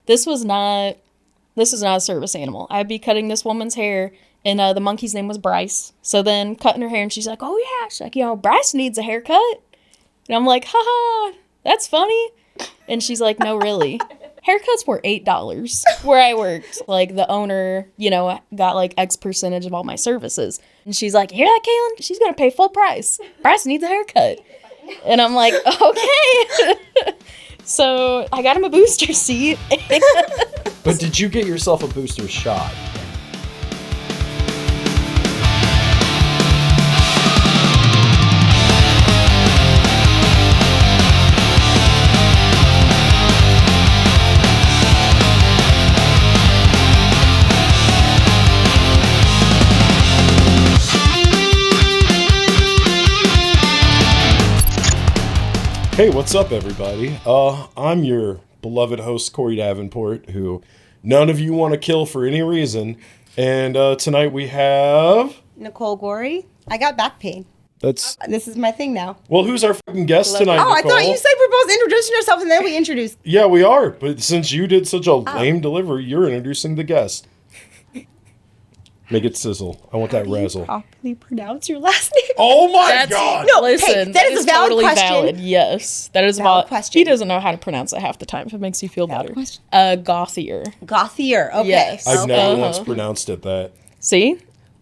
This was not a service animal. I'd be cutting this woman's hair, and the monkey's name was Bryce. So then cutting her hair, and she's like, oh yeah, she's like, Bryce needs a haircut. And I'm like, haha, that's funny. And she's like, no, really. Haircuts were $8 where I worked. Like, the owner, got like X percentage of all my services. And she's like, hear that, Kaylin? She's going to pay full price. Bryce needs a haircut. And I'm like, okay. So I got him a booster seat. But did you get yourself a booster shot? Hey, what's up, everybody? I'm your beloved host, Cory Davenport, who none of you want to kill for any reason. And tonight we have... Nicole Gory. I got back pain. This is my thing now. Well, who's our fucking guest tonight, Nicole? I thought you said we're both introducing yourself and then we introduced... Yeah, we are. But since you did such a lame delivery, you're introducing the guest. Make it sizzle. I want that razzle. Properly pronounce your last name. Oh my God! No, listen, that is a valid totally question. valid. Yes, that is a valid question. He doesn't know how to pronounce it half the time. If it makes you feel better. Gauthier. Gauthier. Okay. Yes. I've never once pronounced it that. See?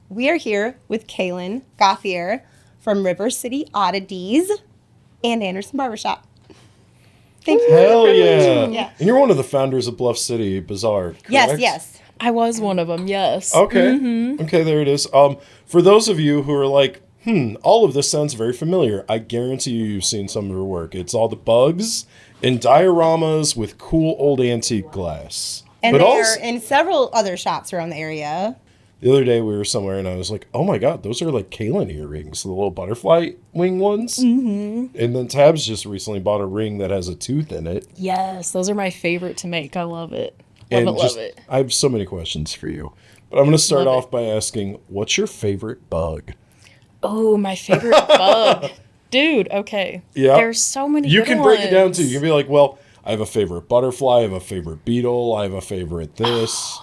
We are here with Kaylin Gauthier from City Oddities and Anderson Barbershop. Thank you. Hell yeah. Yeah. And you're one of the founders of Bluff City Bazaar, correct? Yes. I was one of them, yes. Okay. Okay, there it is. For those of you who are like, all of this sounds very familiar, I guarantee you've seen some of her work. It's all the bugs and dioramas with cool old antique glass. And but they're also, in several other shops around the area. the other day we were somewhere and I was like, oh my God, those are like Kaylin earrings, the little butterfly wing ones. Mm-hmm. And then Tabs just recently bought a ring that has a tooth in it. Yes, those are my favorite to make. I love it. Love it. I have so many questions for you. But I'm going to start off by asking, what's your favorite bug? Oh, my favorite bug. Dude, okay. Yeah. There's so many You good can ones. break it down too. You can be like, well, I have a favorite butterfly, I have a favorite beetle, I have a favorite this.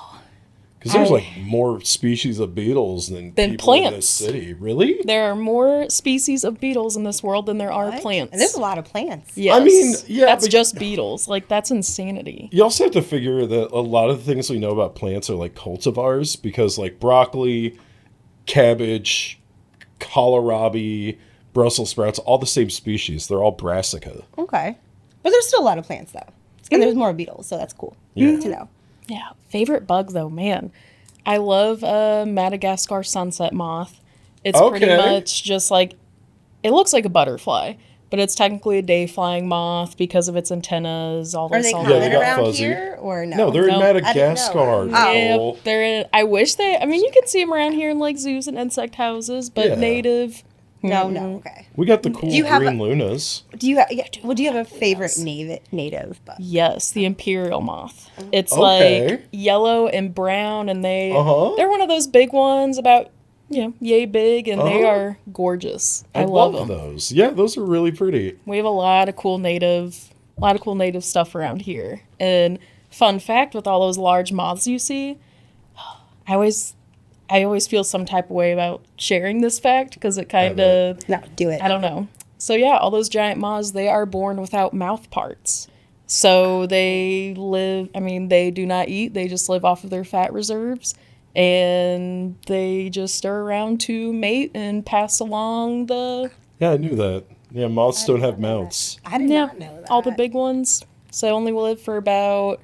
Because there's like more species of beetles than people plants in this city. Really? There are more species of beetles in this world than there are plants. And there's a lot of plants. Yes. I mean, yeah. That's just beetles. Like, that's insanity. You also have to figure that a lot of the things we know about plants are like cultivars, because like broccoli, cabbage, kohlrabi, Brussels sprouts, all the same species. They're all brassica. Okay. But there's still a lot of plants, though. And there's more beetles, so that's cool to know. Yeah. Favorite bug, though, man. I love Madagascar sunset moth. It's pretty much just like, it looks like a butterfly, but it's technically a day-flying moth because of its antennas, all Are this. they all common that. around fuzzy. here, or no? No, they're in I Madagascar. didn't know. Yeah, they're in, I wish they, I mean, you can see them around here in like zoos and insect houses, but native. No, okay. We got the cool have green lunas. Do you have a favorite native bug? Yes, the imperial moth. It's like yellow and brown, and they're one of those big ones, about yay big, and they are gorgeous. I love them. Those. Yeah, those are really pretty. We have a lot of cool native stuff around here. And fun fact, with all those large moths you see, I always feel some type of way about sharing this fact because it kind of... No, do it. I don't know. So yeah, all those giant moths, they are born without mouth parts. So they do not eat. They just live off of their fat reserves. And they just stir around to mate and pass along the... Yeah, I knew that. Yeah, moths don't have mouths. I did not know that. All the big ones. So they only live for about...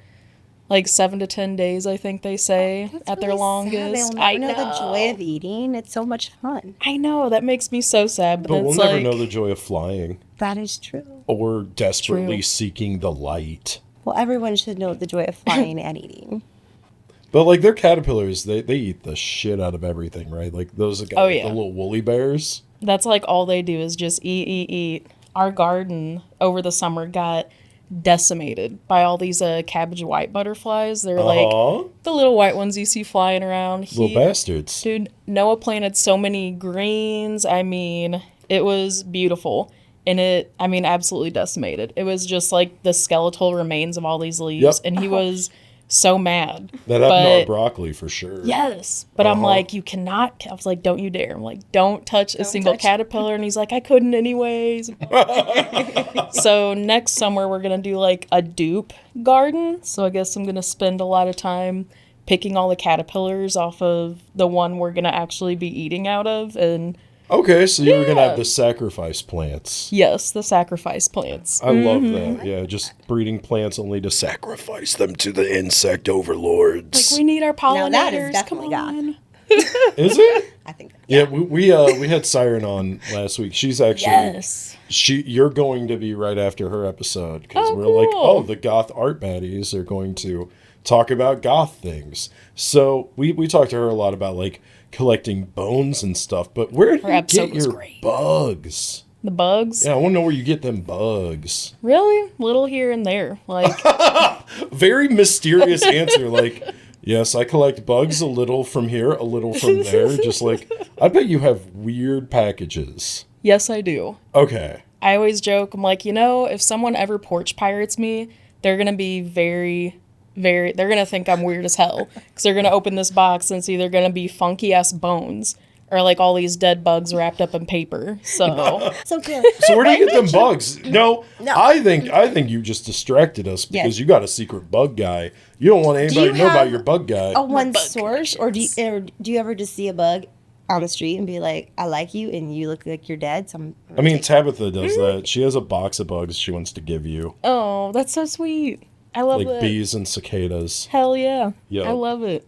like 7 to 10 days, I think they say, at their longest. I know the joy of eating. It's so much fun. I know, that makes me so sad. But we'll never know the joy of flying. That is true. Or desperately seeking the light. Well, everyone should know the joy of flying and eating. But like their caterpillars, they eat the shit out of everything, right? Like those the little woolly bears. That's like all they do is just eat. Our garden over the summer got decimated by all these cabbage white butterflies. They're like the little white ones you see flying around. Little bastards. Dude, Noah planted so many greens. I mean, it was beautiful. And absolutely decimated. It was just like the skeletal remains of all these leaves. Yep. And he was so mad. That happened to our broccoli for sure. Yes. But I'm like, you cannot. I was like, don't you dare. I'm like, don't touch a single caterpillar. And he's like, I couldn't anyways. So next summer, we're going to do like a dupe garden. So I guess I'm going to spend a lot of time picking all the caterpillars off of the one we're going to actually be eating out of. And okay, so you were going to have the sacrifice plants. yes, the sacrifice plants. I love that. Yeah, just breeding plants only to sacrifice them to the insect overlords. Like, we need our pollinators. Now that is Come definitely God. on. Is it? I think. Yeah, we had Siren on last week. She's actually Yes. you're going to be right after her episode because Oh, we're like, cool. oh, the goth art baddies are going to talk about goth things. So we talked to her a lot about like collecting bones and stuff. But where do Her you episode get was your great. bugs? The bugs? Yeah, I want to know where you get them bugs. Really? Little here and there. Like, Very mysterious answer. Like, yes, I collect bugs a little from here, a little from there. Just like, I bet you have weird packages. yes, I do. Okay. I always joke, I'm like, if someone ever porch pirates me, they're going to be they're going to think I'm weird as hell. Because they're going to open this box and it's either going to be funky ass bones or like all these dead bugs wrapped up in paper. So, So cute. So where do you get them bugs? No, No. I think you just distracted us because Yes. you got a secret bug guy. You don't want anybody you to know about have your bug guy. A one bug source, or do you ever just see a bug on the street and be like, I like you, and you look like you're dead? So I'm I mean, Tabitha does that. She has a box of bugs she wants to give you, oh, that's so sweet. I love like it. bees and cicadas. Hell yeah. Yup. I love it.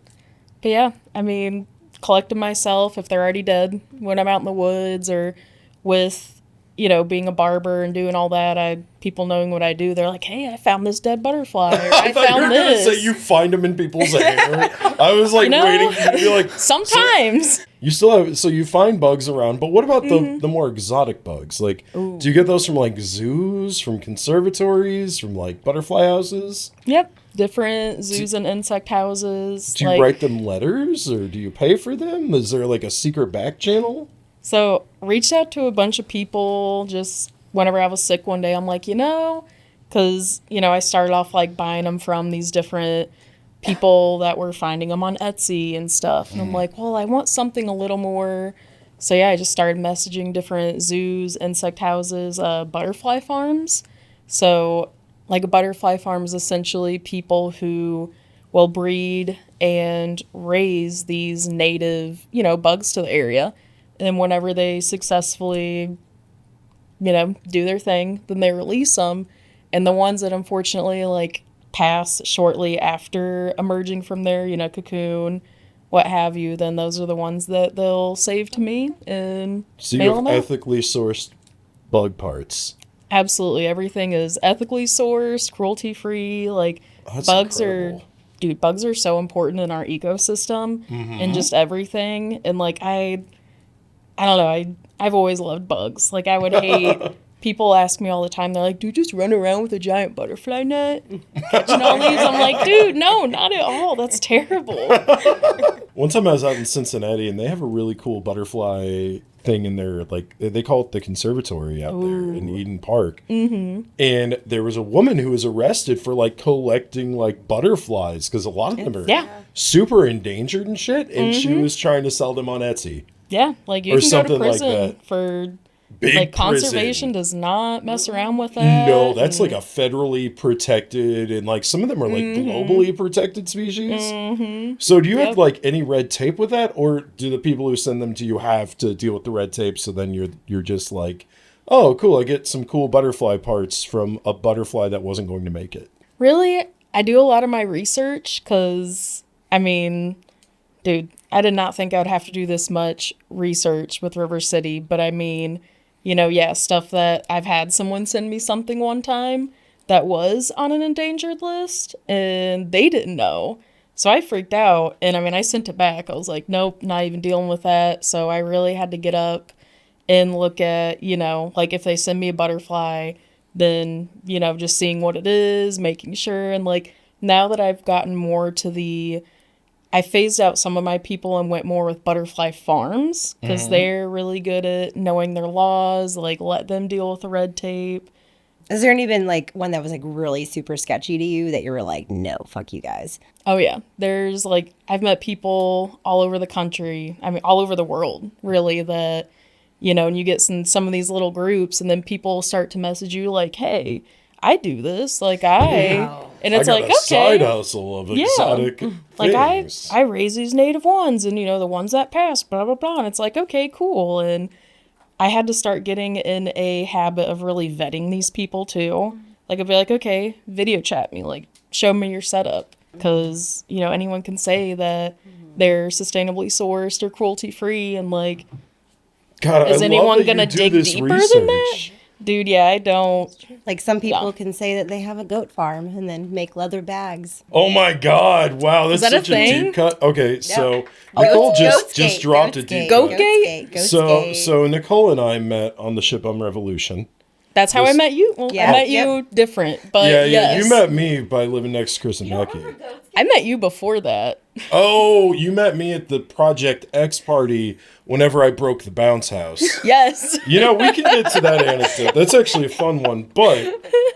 But yeah, I mean, collect them myself if they're already dead when I'm out in the woods or with, being a barber and doing all that. People knowing what I do, they're like, hey, I found this dead butterfly. Or, I thought you found were gonna this. say you find them in people's hair. I was like waiting for you to be like, Sometimes. you still have, so you find bugs around, but what about the more exotic bugs? Like, do you get those from like zoos, from conservatories, from like butterfly houses? Yep. Different zoos and insect houses. Do you write them letters or do you pay for them? Is there like a secret back channel? So reached out to a bunch of people just whenever I was sick one day. I'm like, because, I started off like buying them from these different people that were finding them on Etsy and stuff. And I'm like, well, I want something a little more. So yeah, I just started messaging different zoos, insect houses, butterfly farms. So like a butterfly farm is essentially people who will breed and raise these native, bugs to the area. And then whenever they successfully, do their thing, then they release them. And the ones that unfortunately like pass shortly after emerging from their, cocoon, what have you, then those are the ones that they'll save to me and So you mail have them out. ethically sourced bug parts. Absolutely. Everything is ethically sourced, cruelty-free. Like, That's bugs incredible. bugs are so important in our ecosystem and just everything. And, like, I don't know. I've always loved bugs. Like, I would hate... People ask me all the time, they're like, do you just run around with a giant butterfly net catching all these? I'm like, dude, no, not at all. That's terrible. One time I was out in Cincinnati and they have a really cool butterfly thing in their, like, they call it the conservatory out there in Eden Park. Mm-hmm. And there was a woman who was arrested for, like, collecting, like, butterflies because a lot of them are Yeah. super endangered and shit. And she was trying to sell them on Etsy. Yeah, like, you Or can go to something like prison that. for... Big like, prison. conservation does not mess around with that. No, that's like a federally protected, and like some of them are like globally protected species. So do you have like any red tape with that, or do the people who send them to you have to deal with the red tape? So then you're just like, oh, cool, I get some cool butterfly parts from a butterfly that wasn't going to make it. Really, I do a lot of my research because, I mean, dude, I did not think I would have to do this much research with River City, but I mean... stuff that I've had someone send me something one time that was on an endangered list and they didn't know. So I freaked out and I sent it back. I was like, nope, not even dealing with that. So I really had to get up and look at, like if they send me a butterfly, then, just seeing what it is, making sure. And like now that I've gotten more to I phased out some of my people and went more with butterfly farms because they're really good at knowing their laws, like let them deal with the red tape. Has there any been like one that was like really super sketchy to you that you were like, no, fuck you guys? Oh yeah, there's like I've met people all over the country. I mean, all over the world, really. That and you get some of these little groups, and then people start to message you like, "Hey, I do this." Like and it's I got like a side okay, hustle of exotic like things. I raise these native ones, and the ones that pass, blah blah blah. And it's like okay, cool. And I had to start getting in a habit of really vetting these people too. Like I'd be like, okay, video chat me, like show me your setup. Because, anyone can say that they're sustainably sourced or cruelty free, and like, God, is I anyone love that gonna you do dig this deeper than that? research. Dude, yeah, I don't. Like some people Yeah. can say that they have a goat farm and then make leather bags. Oh my God! Wow, that's that a such a thing? deep cut. Okay, so Nicole just dropped a deep Goat cut. gate? So Nicole and I met on the Ship Revolution. That's how I met you. Well, Yeah. I met you different, but Yeah, yes. you met me by living next to Chris and Becky. I met you before that. Oh, you met me at the Project X party whenever I broke the bounce house. Yes. We can get to that anecdote. That's actually a fun one, but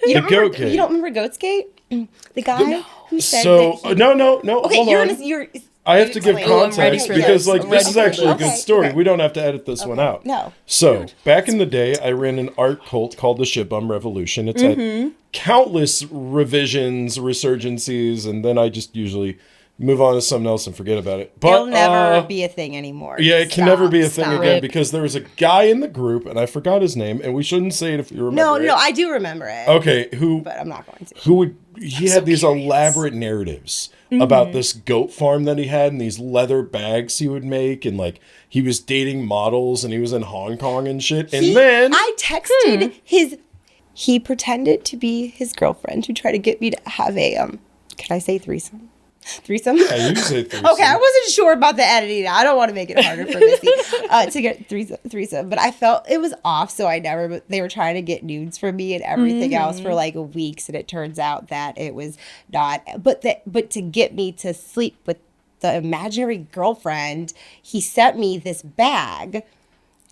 the goat gate. You don't remember Goat's Gate? The guy who said So that he, no. okay, Hold on. you're I have to give explain. I'm ready context for because this. like I'm this ready is for actually a this. good story. Okay. We don't have to edit this one out. No. So back in the day, I ran an art cult called the Ship Revolution. It's had countless revisions, resurgencies, and then I just usually move on to something else and forget about it. But It'll never be a thing anymore. yeah, it can never be a thing Stop. again Rip. because there was a guy in the group, and I forgot his name, and we shouldn't say it if you remember. No, I do remember it. Okay, But I'm not going to. he had these elaborate narratives about this goat farm that he had and these leather bags he would make, and like he was dating models and he was in Hong Kong and shit. And then I texted he pretended to be his girlfriend who tried to get me to have a can I say threesome? yeah, you say threesome. Okay, I wasn't sure about the editing. I don't want to make it harder for Missy to get threesome, but I felt it was off, so I never. They were trying to get nudes from me and everything else for like weeks, and it turns out that it was not. But to get me to sleep with the imaginary girlfriend, he sent me this bag,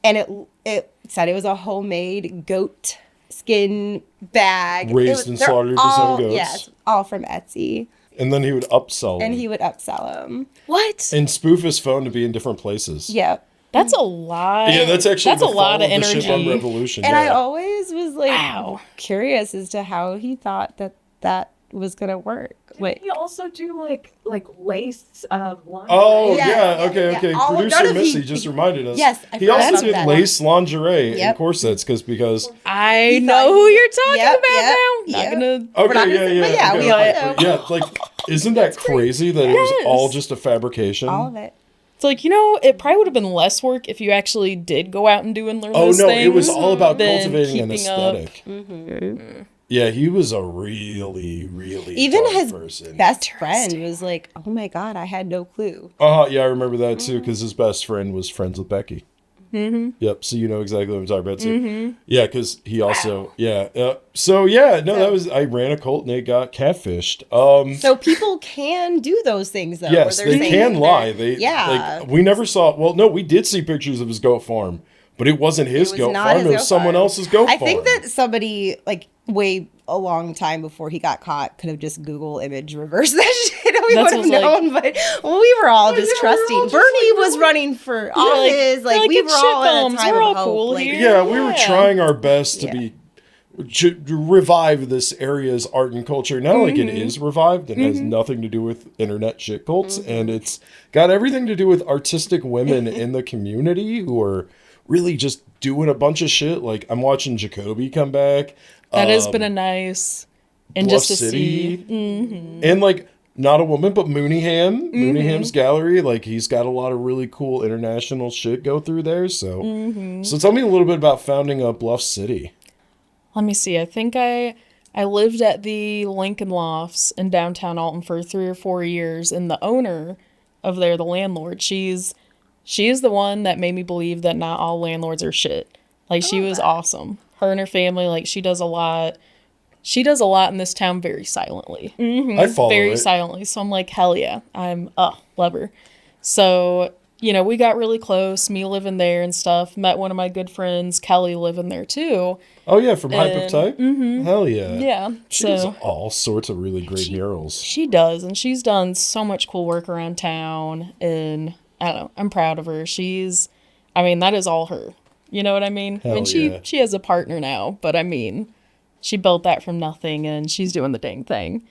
and it said it was a homemade goat skin bag, Raised and they're slaughtered his all- own goats. Yes, all from Etsy. And then he would upsell And them he would upsell them. What? and spoof his phone to be in different places. Yep. That's a lot. Yeah, that's actually that's the a lot fall of the Ship energy. Revolution. And yeah. I always was like Wow. curious as to how he thought that was gonna work. Wait. We also do like lace lingerie. Oh Yeah, yeah, yeah, okay, yeah. okay. All- Producer none of Missy he- just reminded us. Yes, I he forgot also about did that. lace lingerie Yep. and corsets because I He know thought who he- you're talking Yep, about yep, now. yep. Not gonna. okay, not gonna yeah, say- yeah, but yeah, okay, we all okay. know. Yeah, like isn't that crazy that it was Yes. all just a fabrication? All of it. It's like it probably would have been less work if you actually did go out and learn Oh those no, things. it was all about than cultivating an keeping up. aesthetic. Yeah, he was a really, really Even dark his person. best friend was like, "Oh my god, I had no clue." Yeah, I remember that too because his best friend was friends with Becky. Mm-hmm. Yep. So you know exactly what I'm talking about too. Mm-hmm. Yeah, because he also that was I ran a cult and they got catfished. So people can do those things though. Yes, where they're they saying can lie. that- They yeah. Like we never saw. Well, no, we did see pictures of his goat farm, but it wasn't his It was goat not farm. his It was goat someone farm. else's goat I farm. think that somebody like way a long time before he got caught could have just Google image reverse that shit. We That's would have what's known, but we were all just yeah, we're all trusting. just Bernie like, was running for office. like, Like we it's were all shit at a bums. time We're of all hope. cool Like, here. Yeah, we were Yeah. trying our best to Yeah. revive this area's art and culture. Now, like it is revived and has nothing to do with internet shit cults, and it's got everything to do with artistic women in the community who are really just doing a bunch of shit. Like I'm watching Jacoby come back. That has been a nice, and Bluff just to City. see. And like not a woman, but Mooneyham. Mooneyham's gallery. Like he's got a lot of really cool international shit go through there. So, so tell me a little bit about founding Bluff City. Let me see. I think I lived at the Lincoln Lofts in downtown Alton for 3 or 4 years, and the owner of there, the landlord, she is the one that made me believe that not all landlords are shit. Like she was awesome. Her and her family, like she does a lot. She does a lot in this town very silently. I follow Very it. silently. So I'm like, hell yeah. Love her. So, you know, we got really close, me living there and stuff. Met one of my good friends, Kelly, living there too. Oh, yeah, from Hype of And- Type? Mm-hmm. Hell yeah. Yeah. She does all sorts of really great murals. She does, and she's done so much cool work around town, and I don't know, I'm proud of her. I mean, that is all her. You know what I mean? I mean, Hell yeah. she has a partner now, but I mean, she built that from nothing, and she's doing the dang thing.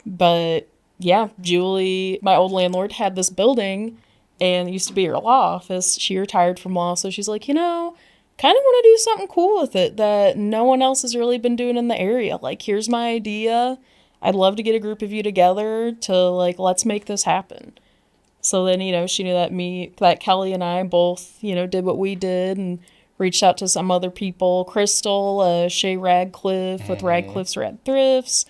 But yeah, Julie, my old landlord, had this building, and it used to be her law office. She retired from law, so she's like, you know, kind of want to do something cool with it that no one else has really been doing in the area. Like, here's my idea. I'd love to get a group of you together to, like, let's make this happen. So then, you know, she knew that Kelly and I both, you know, did what we did and reached out to some other people. Crystal, Shay Radcliffe with Radcliffe's Rad Thrifts,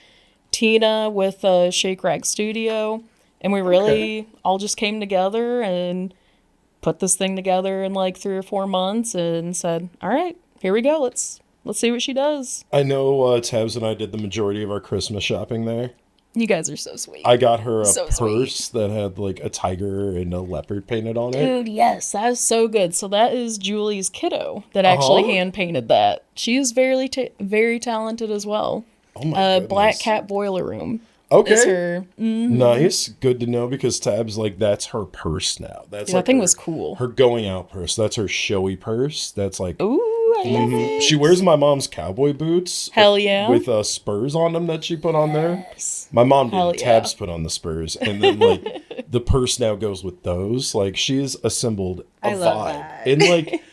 Tina with Shake Rag Studio. And we really all just came together and put this thing together in like 3 or 4 months and said, all right, here we go. Let's see what she does. I know Tabs and I did the majority of our Christmas shopping there. You guys are so sweet. I got her a So purse that had like a tiger and a leopard painted on it. Dude, yes, that is so good. So that is Julie's kiddo that actually hand painted that. She is very talented as well. Oh my goodness. Black Cat Boiler Room. Okay. Is her. Nice. Good to know because Tabs, like, that's her purse now. That's Dude, like that thing her- was cool. Her going out purse. That's her showy purse. That's like Ooh, I love it. She wears my mom's cowboy boots. Hell yeah. With spurs on them that she put on there. My mom Hell did. yeah. Tabs put on the spurs. And then, like, the purse now goes with those. Like, she's assembled a I love vibe. that. And, like,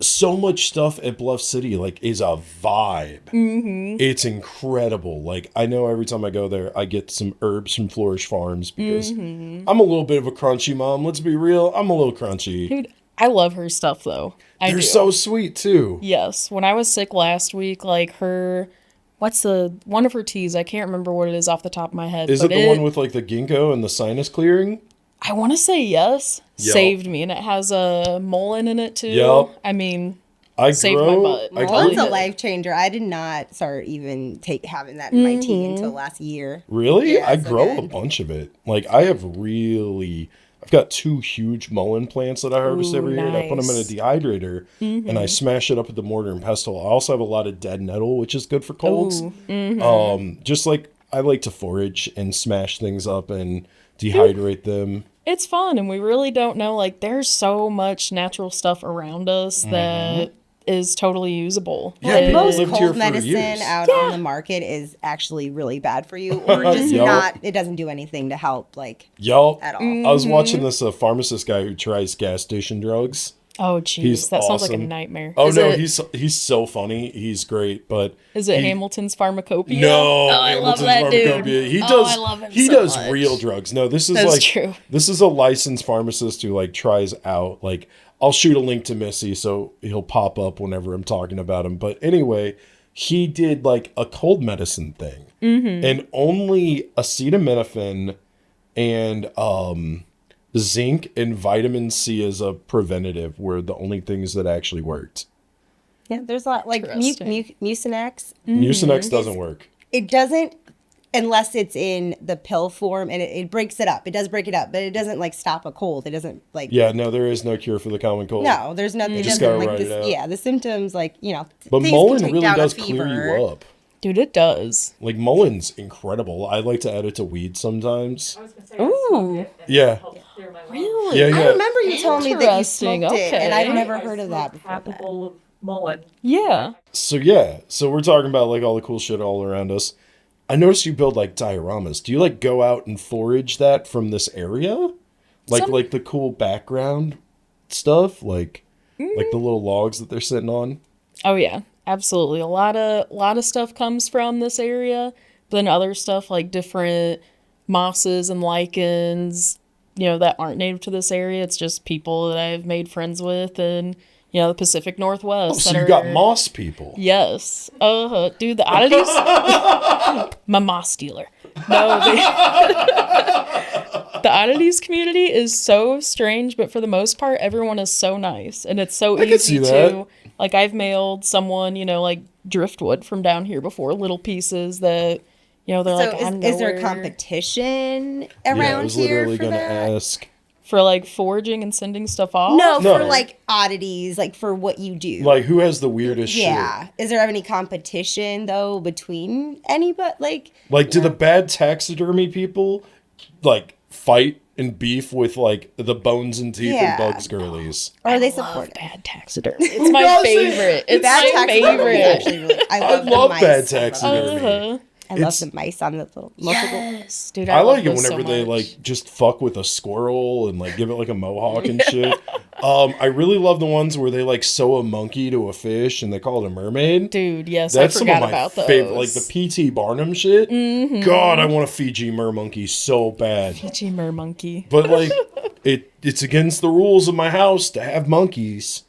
so much stuff at Bluff City, like, is a vibe. Mm-hmm. It's incredible. Like, I know every time I go there, I get some herbs from Flourish Farms because I'm a little bit of a crunchy mom. Let's be real. I'm a little crunchy. Dude, I love her stuff though. I They're do. so sweet, too. Yes. When I was sick last week, like one of her teas, I can't remember what it is off the top of my head. Is it but the one with, like, the ginkgo and the sinus clearing? I want to say yes. Yup. Saved me, and it has a mullein in it too. Yup. I mean, I Saved my grow. butt. I Well, grew, it's a life changer. I did not start even having that in my tea until last year. really? Yeah, I so grow a good. bunch of it. Like, I've got 2 huge mullein plants that I harvest Ooh, every year. And I put them in a nice. dehydrator and I smash it up with the mortar and pestle. I also have a lot of dead nettle, which is good for colds. Ooh, Just like I like to forage and smash things up and dehydrate them. it's fun, and we really don't know. Like, there's so much natural stuff around us that is totally usable. Yeah, And- people Most lived here cold for medicine years. out on the market is actually really bad for you, or just Yup. not. It doesn't do anything to help, like Yo, at all. I was watching this pharmacist guy who tries gas station drugs. Oh, jeez, He's that sounds like a awesome. nightmare. Oh Is no, it, he's so funny. He's great, but is it he- Hamilton's Pharmacopoeia? No, I love Hamilton's that dude. Pharmacopoeia. He Oh, does. I love him He so does much. real drugs. No, this is That's like true. this is a licensed pharmacist who like tries out. Like, I'll shoot a link to Missy so he'll pop up whenever I'm talking about him. But anyway, he did like a cold medicine thing, and only acetaminophen and zinc and vitamin C as a preventative were the only things that actually worked. Yeah, there's a lot like Interesting. Mucinex. Mucinex doesn't work. It doesn't unless it's in the pill form, and it breaks it up. It does break it up, but it doesn't like stop a cold. It doesn't like Yeah, no, there is no cure for the common cold. no. There's nothing. It just doesn't gotta like write it this. out. Yeah, the symptoms like But things mullein can take really down a does clear fever. you up. Dude, it does. Like, mulleins incredible. I like to add it to weed sometimes. I was gonna say, Ooh. Yeah. clear my lungs. Really? Yeah, I yeah. remember you telling me that you Interesting, smoked it, and okay. I've never I heard of smoked that before. half a That. bowl of mullein. Yeah. So we're talking about like all the cool shit all around us. I noticed you build like dioramas. Do you like go out and forage that from this area? Like Some- like the cool background stuff, like the little logs that they're sitting on. Oh yeah, absolutely. A lot of stuff comes from this area, but then other stuff like different mosses and lichens, that aren't native to this area. It's just people that I've made friends with in, the Pacific Northwest. So that you got are- moss people. Yes. Dude, the oddities. My moss dealer. No, the oddities community is so strange, but for the most part, everyone is so nice, and it's so I could easy see that. to. Like, I've mailed someone, like driftwood from down here before, little pieces that, they're So like, is there nowhere. competition Yeah, I around was here literally for gonna that? ask. For like foraging and sending stuff off? No, No. for like oddities, like for what you do. Like, who has the weirdest yeah. shit? Is there any competition though between anybody? Like, do the bad taxidermy people like fight and beef with like the bones and teeth Yeah. and bugs girlies? or are they Love supportive? bad taxidermy. It's my favorite. It's Bad my taxidermy is favorite. actually really. I love, the love mice. bad I love taxidermy. Uh-huh. I love the mice on the little multiple. Yes, dude. I love like it those so whenever they much. like just fuck with a squirrel and like give it like a mohawk and shit. I really love the ones where they like sew a monkey to a fish and they call it a mermaid. Dude, yes, That's I some forgot of my about those. favorite, like the P.T. Barnum shit. God, I want a Fiji mer monkey so bad. Fiji mer monkey. But like, it's against the rules of my house to have monkeys,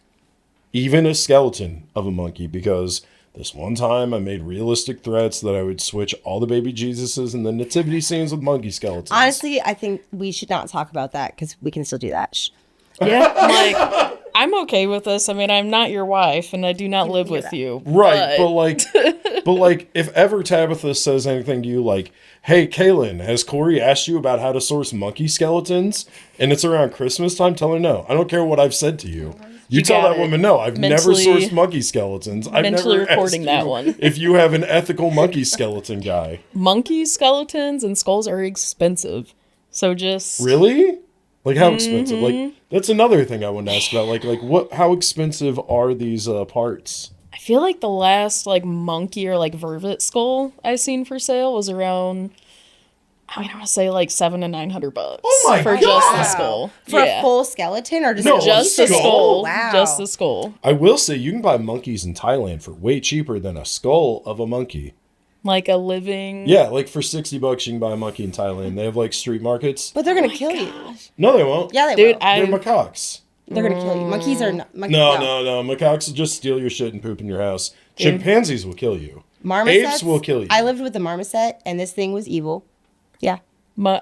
even a skeleton of a monkey, because this one time I made realistic threats that I would switch all the baby Jesuses and the nativity scenes with monkey skeletons. Honestly, I think we should not talk about that because we can still do that. Shh. Yeah, like I'm okay with this. I mean, I'm not your wife, and I do not live with you. Right, but like, if ever Tabitha says anything to you like, "Hey, Kaylin, has Cory asked you about how to source monkey skeletons?" and it's around Christmas time, tell her no. I don't care what I've said to you. You tell got that it. woman no. I've never Mentally- sourced monkey skeletons. I've mentally never recording asked that you one. if you have an ethical monkey skeleton guy. Monkey skeletons and skulls are expensive, so just Really? Like how expensive? Mm-hmm. Like that's another thing I wanted to ask about. Like what? How expensive are these parts? I feel like the last like monkey or like vervet skull I seen for sale was around. I want to say like $700 to $900. Oh my for God. just the skull. For yeah. a full skeleton or just No, a just a the skull. skull. Wow. Just the skull. I will say you can buy monkeys in Thailand for way cheaper than a skull of a monkey. Like a living. Yeah, like for $60 you can buy a monkey in Thailand. They have like street markets. But they're gonna kill you. No, they won't. Yeah, they Dude, will. They're I macaques. They're gonna kill you. Monkeys are not. Monkeys, No. Macaques will just steal your shit and poop in your house. Chimpanzees will kill you. Marmosets Apes will kill you. I lived with a marmoset, and this thing was evil. Yeah,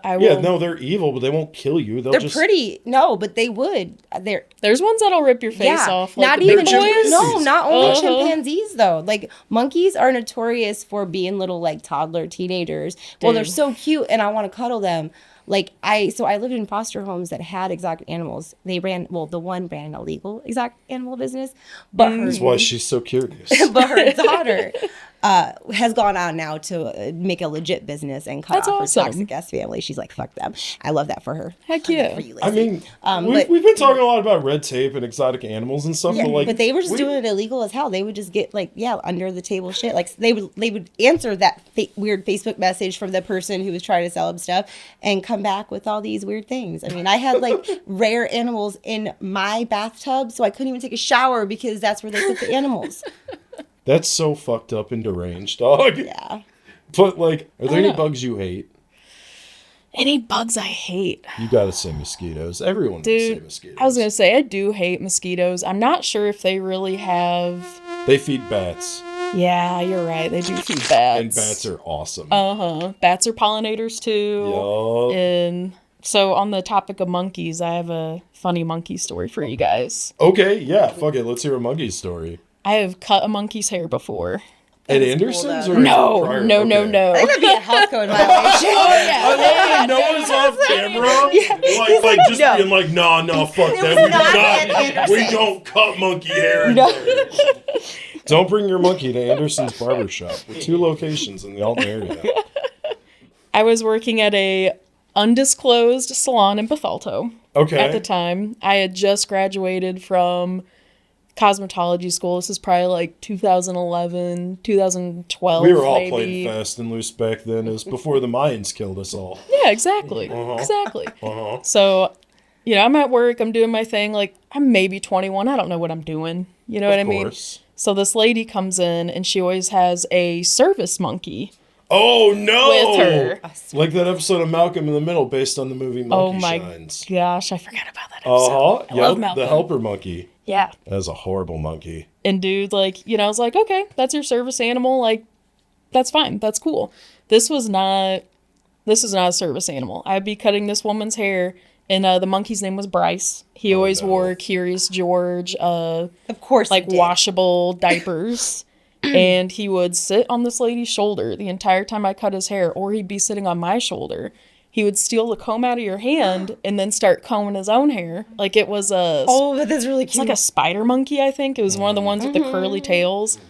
I will. Yeah, no, they're evil, but they won't kill you. They'll they're just pretty. No, but they would. They're There's ones that'll rip your face off. Like not the big even boys. chimpanzees. no, not only Uh-huh. chimpanzees though. Like monkeys are notorious for being little like toddler teenagers. Well, they're Dude. so cute, and I want to cuddle them. Like I lived in foster homes that had exotic animals. They ran the one ran an illegal exotic animal business, but That's why she's so curious. but her daughter has gone on now to make a legit business and cut That's off awesome. her toxic ass family. She's like, fuck them. I love that for her. Heck Love that yeah. for you, I Lizzie. mean, but- we've been talking a lot about red tape and exotic animals and stuff, Yeah, but like, but they were just we- doing it illegal as hell. They would just get under the table shit. Like they would answer that weird Facebook message from the person who was trying to sell them stuff and come back with all these weird things. I mean, I had like rare animals in my bathtub, so I couldn't even take a shower because that's where they put the animals. That's so fucked up and deranged, dog. Yeah. But like, are there any bugs you hate? Any bugs I hate. You gotta say mosquitoes. Everyone would say Dude, mosquitoes. I was going to say, I do hate mosquitoes. I'm not sure if they really have. They feed bats, Yeah, you're right. They do feed bats. and bats are awesome. Bats are pollinators too. Yup. And so, on the topic of monkeys, I have a funny monkey story for you guys. Okay, yeah, fuck it. Let's hear a monkey story. I have cut a monkey's hair before. At cool, Anderson's though. or No, prior? no, Okay. That'd be a health code violation. I love that Noah's off camera, like just No. being like, no, fuck It that. was We do not not, at Anderson's. we don't cut monkey hair. Don't bring your monkey to Anderson's Barbershop. With 2 locations in the Alton area. I was working at a undisclosed salon in Bethalto Okay. at the time. I had just graduated from cosmetology school. This is probably like 2011, 2012. We were all maybe. playing fast and loose back then. It was before the Mayans killed us all. Yeah, exactly. Exactly. So, I'm at work, I'm doing my thing. Like, I'm maybe 21. I don't know what I'm doing. You know what I mean? course. So this lady comes in and she always has a service monkey Oh no! with her. Like that episode of Malcolm in the Middle based on the movie Monkey Oh my Shines. gosh, I forgot about that episode. Uh-huh. I love Yep, Malcolm. the helper monkey. Yeah. That is a horrible monkey. And dude, like, I was like, okay, that's your service animal. Like, that's fine. That's cool. This is not a service animal. I'd be cutting this woman's hair, and the monkey's name was Bryce. He always no. wore Curious George, Of course, like it did. washable diapers. And he would sit on this lady's shoulder the entire time I cut his hair, or he'd be sitting on my shoulder. he would steal the comb out of your hand and then start combing his own hair. Like it was a... Oh, that's really cute. It's like a spider monkey, I think. It was one of the ones with the curly tails.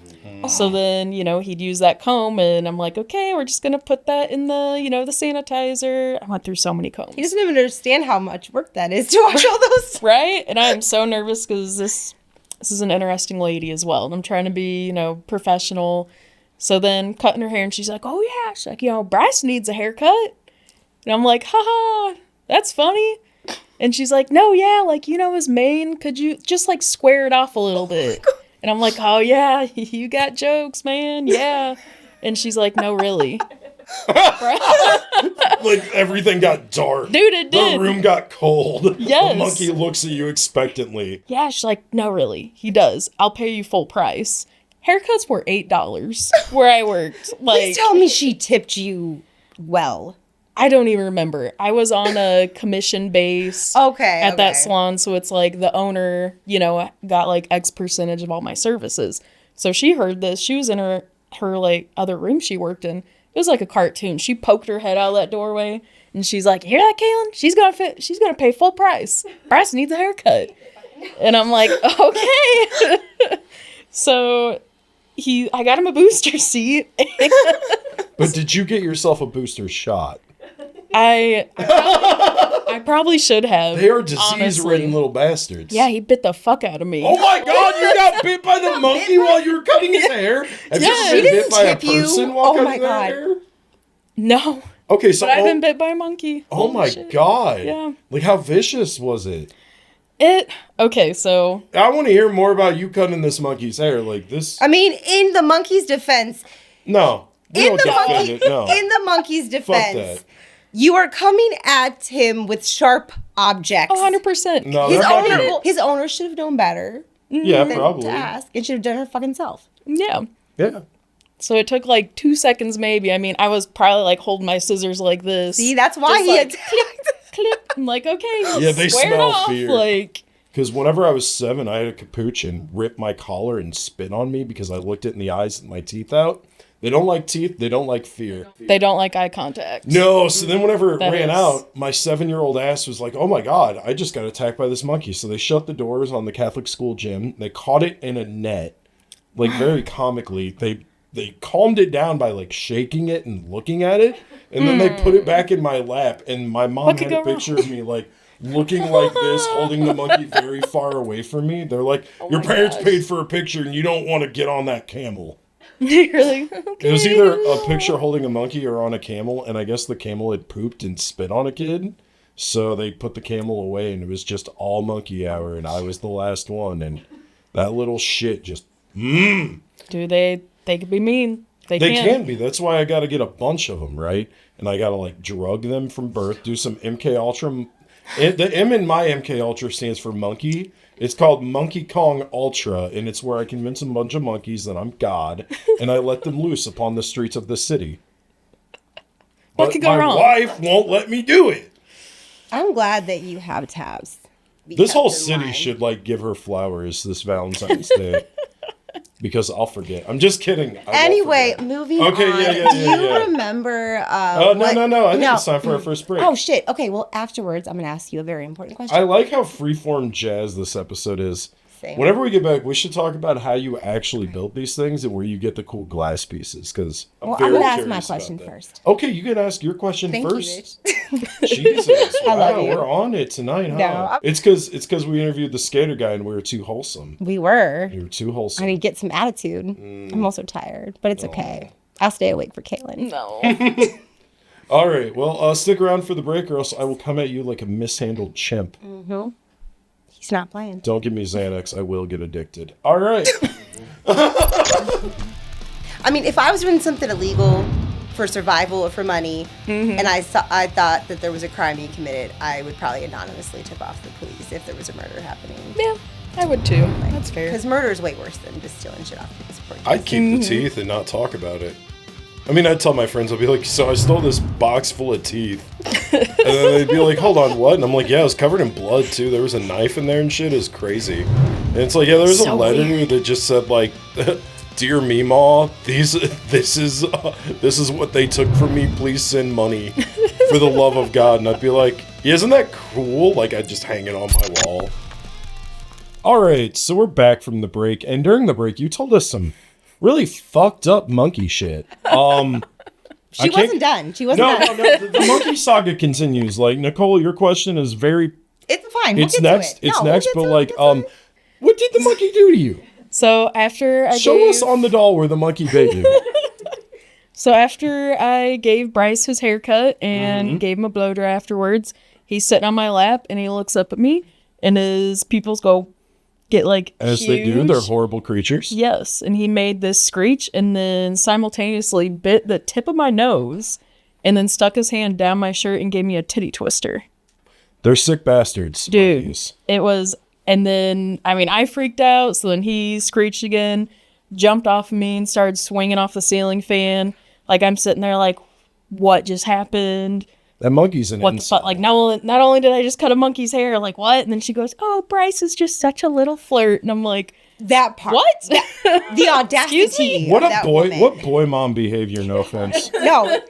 So then, he'd use that comb, and I'm like, okay, we're just going to put that in the, the sanitizer. I went through so many combs. He doesn't even understand how much work that is to wash all those. Right? And I am so nervous because this is an interesting lady as well. And I'm trying to be, professional. So then cutting her hair, and she's like, oh, yeah. She's like, Bryce needs a haircut. And I'm like, haha, that's funny. And she's like, no, yeah, his mane, could you just, square it off a little bit? And I'm like, oh, yeah, you got jokes, man. Yeah. And she's like, no, really. Like, everything got dark. Dude, it did. The room got cold. Yes. The monkey looks at you expectantly. Yeah, she's like, no, really. He does. I'll pay you full price. Haircuts were $8 where I worked. Please tell me she tipped you well. I don't even remember. I was on a commission base at that salon, so it's like the owner, got X percentage of all my services. So she heard this. She was in her other room she worked in. It was like a cartoon. She poked her head out of that doorway, and she's like, "You hear that, Kaylin? She's gonna pay full price. Bryce needs a haircut." And I'm like, "Okay." So I got him a booster seat. But did you get yourself a booster shot? I probably should have. They are disease-ridden little bastards. Yeah, he bit the fuck out of me. Oh my God, you got bit by the monkey while you were cutting his hair? Have you ever been bit by a person while cutting their hair? No. Okay, so... But I've been bit by a monkey. Oh my God. Yeah. Like, how vicious was it? Okay, so... I want to hear more about you cutting this monkey's hair. Like, this... I mean, in the monkey's defense... No. In the monkey's defense... You are coming at him with sharp objects. 100%. No, his owner should have known better. Yeah, probably. To ask. It should have done it fucking self. Yeah. Yeah. So it took 2 seconds maybe. I mean, I was probably holding my scissors like this. See, that's why he attacked. Clip. I'm like, okay. Yeah, they smell fear. Because Like, whenever I was 7, I had a capuchin rip my collar and spit on me because I looked it in the eyes with my teeth out. They don't like teeth. They don't like fear. They don't like eye contact. No. So then whenever it ran out, my 7-year-old ass was like, oh my God, I just got attacked by this monkey. So they shut the doors on the Catholic school gym. They caught it in a net, very comically. They calmed it down by shaking it and looking at it. And then they put it back in my lap. And my mom had a picture of me looking like this, holding the monkey very far away from me. They're like, your parents paid for a picture and you don't want to get on that camel. You're like, okay. It was either a picture holding a monkey or on a camel, and I guess the camel had pooped and spit on a kid. So they put the camel away, and it was just all monkey hour, and I was the last one, and that little shit just, Dude, they could be mean. They can be. That's why I got to get a bunch of them, right? And I got to, drug them from birth, do some MK Ultra. The M in my MK Ultra stands for monkey. It's called Monkey Kong Ultra, and it's where I convince a bunch of monkeys that I'm God, and I let them loose upon the streets of the city. What could go wrong? My wife won't let me do it. I'm glad that you have tabs. This whole city should give her flowers this Valentine's Day. Because I'll forget. I'm just kidding. Anyway, moving on. Do you remember... No. I think it's time for our first break. Oh, shit. Okay, well, afterwards, I'm going to ask you a very important question. I like how freeform jazz this episode is. Same. Whenever we get back, we should talk about how you actually built these things and where you get the cool glass pieces. Because I'm going to ask my question first. Okay, you can ask your question Thank first. You, bitch. Jesus, I love you. We're on it tonight, huh? No, it's because we interviewed the skater guy and we were too wholesome. We were. We were too wholesome. I need to get some attitude. I'm also tired, but it's okay. I'll stay awake for Kaylin. No. All right, well, stick around for the break or else I will come at you like a mishandled chimp. Mm-hmm. He's not playing. Don't give me Xanax. I will get addicted. All right. I mean, if I was doing something illegal for survival or for money, and I thought that there was a crime being committed, I would probably anonymously tip off the police if there was a murder happening. Yeah, I would too. That's fair. Because murder is way worse than just stealing shit off people's porches. I'd keep the teeth and not talk about it. I mean, I'd tell my friends, I'd be like, so I stole this box full of teeth. And then they'd be like, hold on, what? And I'm like, yeah, it was covered in blood, too. There was a knife in there and shit. It was crazy. And it's like, yeah, there was a letter that just said, Dear Meemaw, this is what they took from me. Please send money. for the love of God. And I'd be like, isn't that cool? Like, I'd just hang it on my wall. All right, so we're back from the break. And during the break, you told us some really fucked up monkey shit. She wasn't done. She wasn't done. No. The monkey saga continues. Like, Nicole, your question is very... It's fine. It's next. It's next, but like, what did the monkey do to you? So after I Show us on the doll where the monkey bit you. So after I gave Bryce his haircut and gave him a blow dry afterwards, he's sitting on my lap and he looks up at me and his pupils get like As huge. they do, they're horrible creatures. Yes, and he made this screech and then simultaneously bit the tip of my nose and then stuck his hand down my shirt and gave me a titty twister. They're sick bastards. Dude, monkeys. it was, and then, I mean, I freaked out, so then he screeched again, jumped off of me and started swinging off the ceiling fan. Like, I'm sitting there like, what just happened? That monkey's an What the insult. fuck? Like, not only did I just cut a monkey's hair, like, what? And then she goes, oh, Bryce is just such a little flirt. And I'm like, That part. what? The audacity. Excuse me? What of a that boy! woman. What boy mom behavior? No offense. No,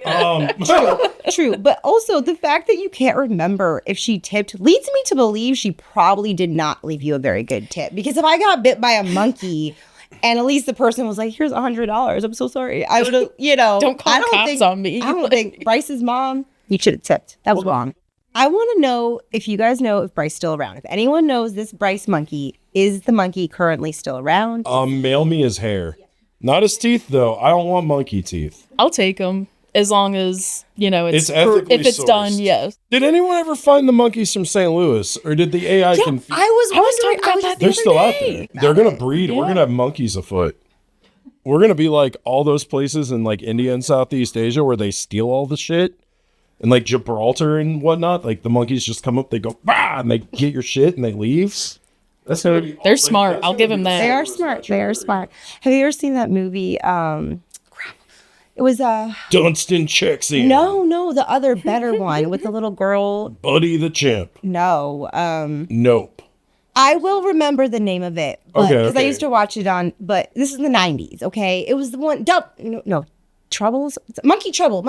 true. But also the fact that you can't remember if she tipped leads me to believe she probably did not leave you a very good tip. Because if I got bit by a monkey and at least the person was like, here's $100, I'm so sorry, I would have, Don't call cops on me. I don't think Bryce's mom, you should have tipped. That was wrong. I want to know if you guys know if Bryce's still around. If anyone knows this Bryce monkey, is the monkey currently still around? Mail me his hair. Not his teeth, though. I don't want monkey teeth. I'll take them as long as, It's ethically if it's done, sourced. yes. Did anyone ever find the monkeys from St. Louis, or did the AI confuse? I was wondering. talking about that They're the still other out there. day. They're gonna breed. We're gonna have monkeys afoot. We're gonna be like all those places in like India and Southeast Asia where they steal all the shit, and like Gibraltar and whatnot. Like the monkeys just come up, they go bah, and they get your shit and they leave. That's gonna be. They're smart. I'll give them that. They are smart. They are smart. Have you ever seen that movie? It was Dunstan checks in. no, the other better one with the little girl. Buddy the Chimp. No, Nope. I will remember the name of it. Because I Okay. used to watch it on, but this is the 90s, okay? It was the one, no, Troubles? Monkey Trouble.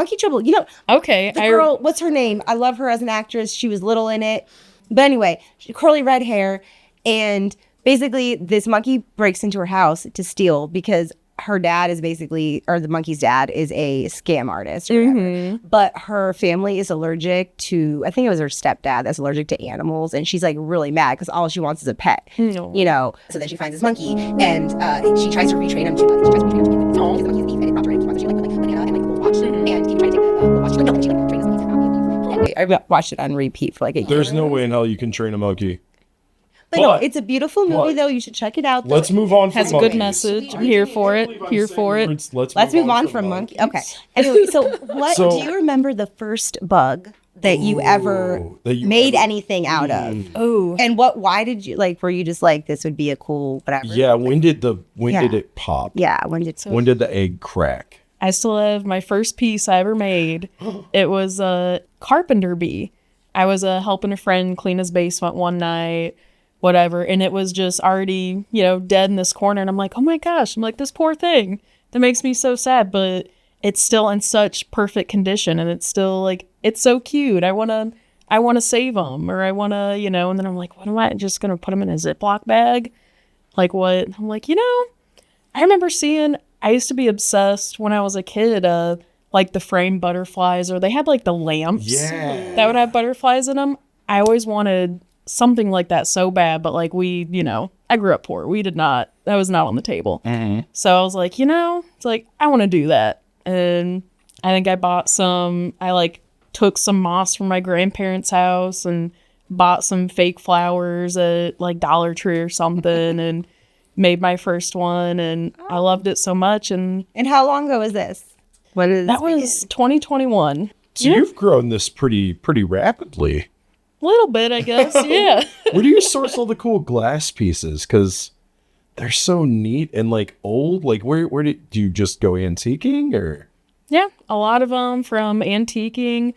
Okay. The girl, what's her name? I love her as an actress. She was little in it. But anyway, curly red hair. And basically, this monkey breaks into her house to steal because her dad is basically, or the monkey's dad is a scam artist or whatever. But her family is allergic to, I think it was her stepdad that's allergic to animals. And she's like really mad because all she wants is a pet, No. So then she finds this monkey and she tries to retrain him to get the monkey because the monkey is beef and it's not trying to keep on. She like banana and like a gold watch and keep trying to take the gold watch. She's like, no, and she like trains this monkey to not be a thief. I watched it on repeat for like a year. There's no way in hell you can train a monkey. But no, But- it's a beautiful movie but- though. You should check it out. Though. Let's move on from Has a good monkeys. message. I'm here for it. Here for it. Let's move on from monkey. Okay. Anyway, so what So- do you remember the first bug that you ever that you made ever- anything out of? Oh. And why did you like? Were you just like this would be a cool whatever? Yeah, when did it pop? Yeah. When did When did the egg crack? I still have my first piece I ever made. It was a carpenter bee. I was helping a friend clean his basement one night, whatever, and it was just already, dead in this corner. And I'm like, oh my gosh, I'm like, this poor thing. That makes me so sad, but it's still in such perfect condition, and it's still like, it's so cute. I wanna save him, or I wanna, and then I'm like, what am I just gonna put him in a Ziploc bag? Like what? I'm like, I remember I used to be obsessed when I was a kid, like the frame butterflies, or they had like the lamps that would have butterflies in them. I always wanted something like that so bad, but like I grew up poor. We did not, that was not on the table. So I was like, it's like, I want to do that. And I think I like took some moss from my grandparents' house and bought some fake flowers at like Dollar Tree or something and made my first one. And I loved it so much. And how long ago was this? When did that was 2021. So you've grown this pretty rapidly. A little bit, I guess. Yeah. Where do you source all the cool glass pieces? Because they're so neat and like old. Like where do you just go antiquing or? Yeah, a lot of them from antiquing.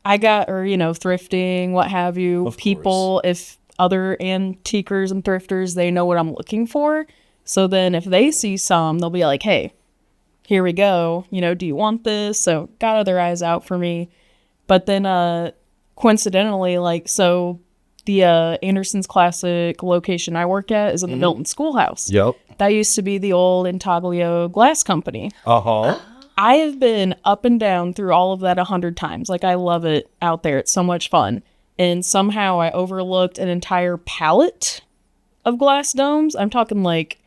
I got, or, thrifting, what have you. Of People, if other antiquers and thrifters, they know what I'm looking for. So then if they see some, they'll be like, hey, here we go. Do you want this? So got other eyes out for me. But then coincidentally, like, so the Anderson's Classic location I work at is in the Milton Schoolhouse. Yep. That used to be the old Intaglio glass company. Uh-huh. I have been up and down through all of that 100 times. Like, I love it out there. It's so much fun. And somehow I overlooked an entire pallet of glass domes. I'm talking like,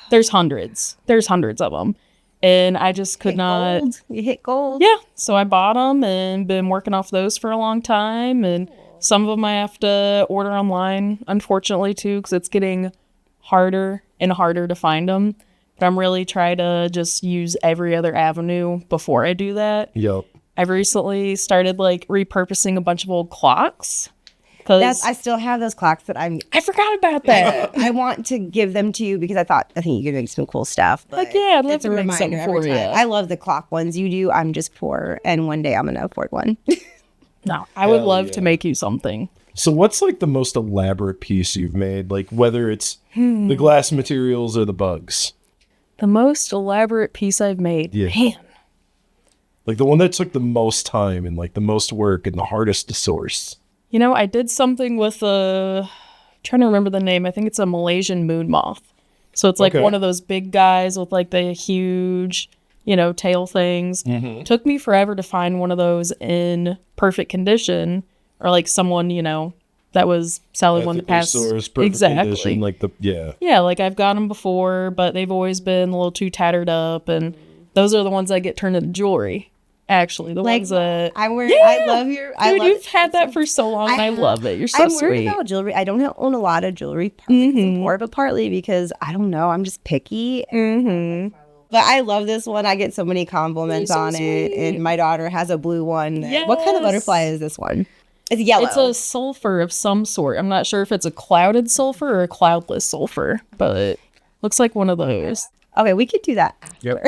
there's hundreds. There's hundreds of them. And I just could not. Gold. You hit gold. Yeah. So I bought them and been working off those for a long time. And some of them I have to order online, unfortunately, too, because it's getting harder and harder to find them. But I'm really trying to just use every other avenue before I do that. Yep. I've recently started like repurposing a bunch of old clocks. I still have those clocks that I forgot about that. I want to give them to you because I think you could make some cool stuff. Like, yeah, I'd love it's to a make reminder something every for you. time. I love the clock ones you do. I'm just poor, and one day I'm gonna afford one. No, I would Hell love yeah. to make you something. So what's like the most elaborate piece you've made? Like whether it's the glass materials or the bugs? The most elaborate piece I've made. Yeah. Man. Like the one that took the most time and like the most work and the hardest to source. You know, I did something with trying to remember the name. I think it's a Malaysian moon moth. So it's like Okay. one of those big guys with like the huge, tail things. Took me forever to find one of those in perfect condition, or like someone, that was selling one the Ethically past. sourced, perfect Exactly. condition, like yeah. Yeah, like I've got them before, but they've always been a little too tattered up, and those are the ones that get turned into jewelry. Actually, the ones that I wear. Yeah! I love your. I Dude, love you've had that for so long, and I love it. You're so I'm sweet. worried about jewelry. I don't own a lot of jewelry, partly support, but partly because I don't know. I'm just picky. But I love this one. I get so many compliments You're so on it, sweet. and my daughter has a blue one. What kind of Yes. butterfly is this one? It's yellow. It's a sulfur of some sort. I'm not sure if it's a clouded sulfur or a cloudless sulfur, but looks like one of those. Okay, we could do that. Yep.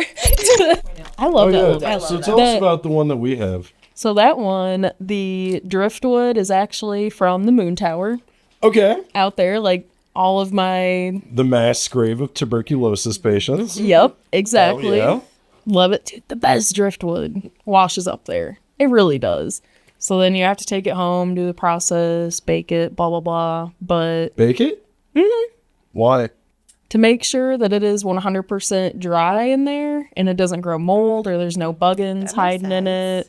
I love that. Oh, little- yeah. So tell us about the one that we have. So that one, the driftwood, is actually from the moon tower Okay. out there. Like all of my. The mass grave of tuberculosis patients. Yep, exactly. Yeah. Love it. Dude, the best driftwood washes up there. It really does. So then you have to take it home, do the process, bake it, blah, blah, blah. But Bake it? Mm-hmm. Why? to make sure that it is 100% dry in there and it doesn't grow mold or there's no buggins hiding in it.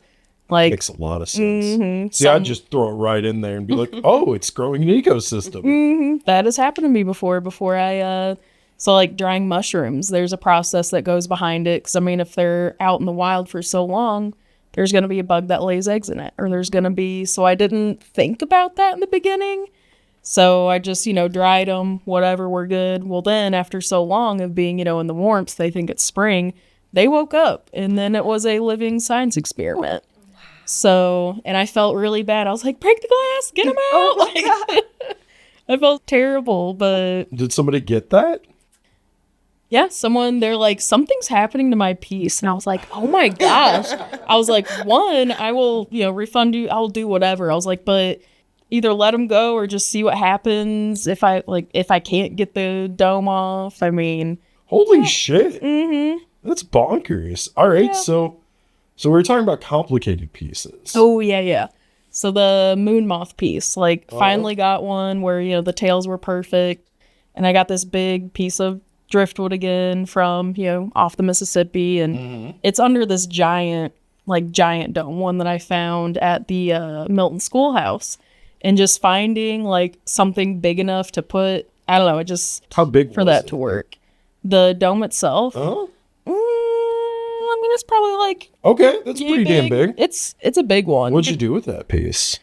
Like, Makes a lot of sense. See, I'd just throw it right in there and be like, oh, it's growing an ecosystem. that has happened to me before I, so like drying mushrooms, there's a process that goes behind it. Cause I mean, if they're out in the wild for so long, there's going to be a bug that lays eggs in it, or there's going to be, so I didn't think about that in the beginning. So I just, dried them, whatever, we're good. Well, then after so long of being, in the warmth, they think it's spring. They woke up and then it was a living science experiment. So, and I felt really bad. I was like, break the glass, get them out. Like, I felt terrible, but Did somebody get that? yeah, they're like, something's happening to my piece. And I was like, oh my gosh. I was like, one, I will, refund you. I'll do whatever. I was like, but either let them go or just see what happens if I can't get the dome off. I mean, Holy shit. Mm-hmm. That's bonkers. All right, so we're talking about complicated pieces. oh yeah. So the moon moth piece, finally got one where, the tails were perfect. And I got this big piece of driftwood again from, off the Mississippi. And it's under this giant dome, one that I found at the Milton Schoolhouse. And just finding something big enough to put, I don't know, it just How big for was that it? to work. The dome itself, Oh, I mean, it's probably okay. That's pretty damn big. It's a big one. What'd you do with that piece?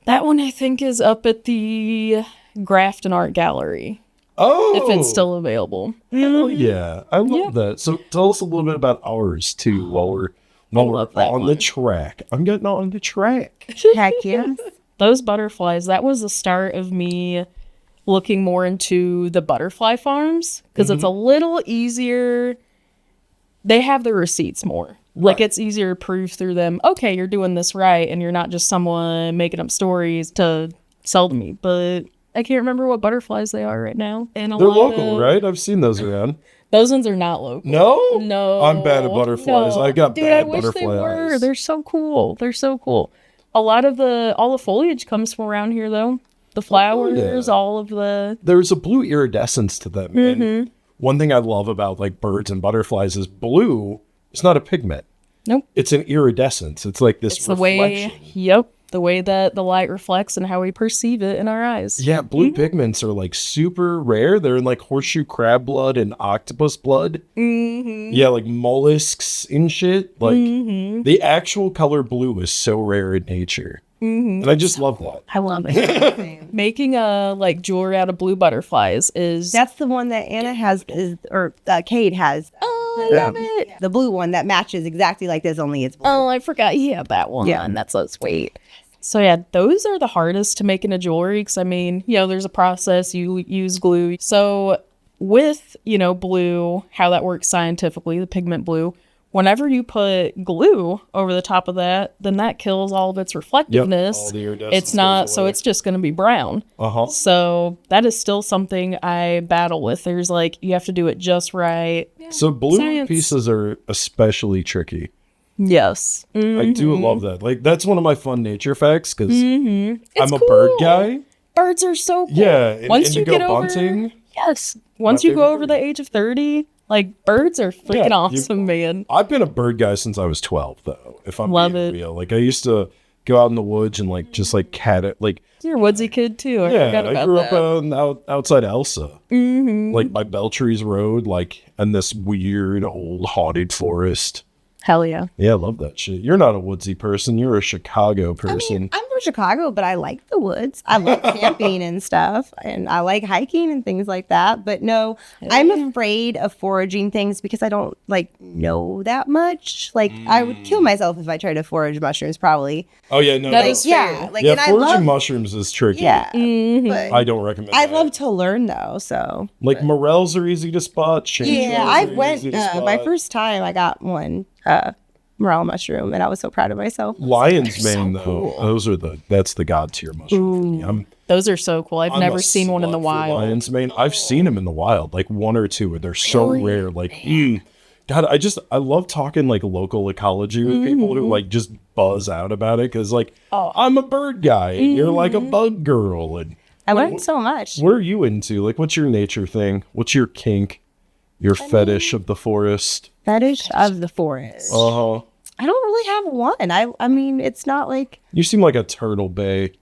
That one I think is up at the Grafton Art Gallery, Oh, if it's still available. hell yeah. I love that. So tell us a little bit about ours too while we're love that on one. the track. I'm getting on the track. Heck yes. Those butterflies, that was the start of me looking more into the butterfly farms because it's a little easier. They have the receipts more. Like, it's easier to prove through them, okay, you're doing this right, and you're not just someone making up stories to sell to me. But I can't remember what butterflies they are right now. And They're local, right? I've seen those around. Those ones are not local. No? No. I'm bad at butterflies. No. I got Dude, bad I wish butterfly they were. eyes. They're so cool. They're so cool. A lot of all the foliage comes from around here, though. The flowers, all of the... There's a blue iridescence to them. And one thing I love about like birds and butterflies is blue. It's not a pigment. Nope. It's an iridescence. It's like this reflection. The way that the light reflects and how we perceive it in our eyes. Yeah, blue pigments are like super rare. They're in like horseshoe crab blood and octopus blood. Yeah, like mollusks and shit. Like the actual color blue is so rare in nature. And I just love that. I love it. Making a like jewelry out of blue butterflies is... That's the one that Anna has, Cade has. Oh, I love it. The blue one that matches exactly like this, only it's blue. Oh, I forgot you have that one. Yeah. And that's so sweet. So yeah, those are the hardest to make into jewelry because, I mean, there's a process. You use glue. So with, blue, how that works scientifically, the pigment blue, whenever you put glue over the top of that, then that kills all of its reflectiveness. All the iridescence It's not, goes so away. it's just going to be brown. So that is still something I battle with. There's like, you have to do it just right. So blue Science. pieces are especially tricky. Yes. I do love that. Like, that's one of my fun nature facts because I'm It's a bird cool. guy. Birds are so cool. Yeah. And Once you indigo get over, bunting. yes. Once you go favorite over bird. the age of 30, like birds are freaking Yeah, awesome, man. I've been a bird guy since I was 12, though, if I'm Love being it. real. Like, I used to go out in the woods and, like, just, like, cat it. Like, You're a woodsy kid too. I forgot I about grew that. up outside Elsa. Like, by Beltree's Road, like, and this weird old haunted forest. Hell yeah. Yeah, I love that shit. You're not a woodsy person. You're a Chicago person. I'm from Chicago, but I like the woods. I love camping and stuff, and I like hiking and things like that. But no, I'm afraid of foraging things because I don't know that much. Like I would kill myself if I tried to forage mushrooms, probably. Oh, yeah, no. That no. is Yeah, fair. like Yeah, and I foraging love, mushrooms is tricky. yeah. But I don't recommend I that. love to learn though, so Like, morels are easy to spot. yeah. I went Easy to my spot. first time. I got one morel mushroom, and I was so proud of myself. Lion's mane, though. That's the god tier mushroom. for me. I'm Those are so cool. I've I'm never a seen one in the slut for wild. Lion's mane. I've seen them in the wild, like one or two. They're so rare. Like, God, I love talking like local ecology with people who like just buzz out about it because like I'm a bird guy and you're like a bug girl. And I learned so much. what are you into? Like, what's your nature thing? What's your kink? Your fetish of the forest? Fetish of the forest. Uh huh. I don't really have one. I mean, it's not like You seem like a turtle bay.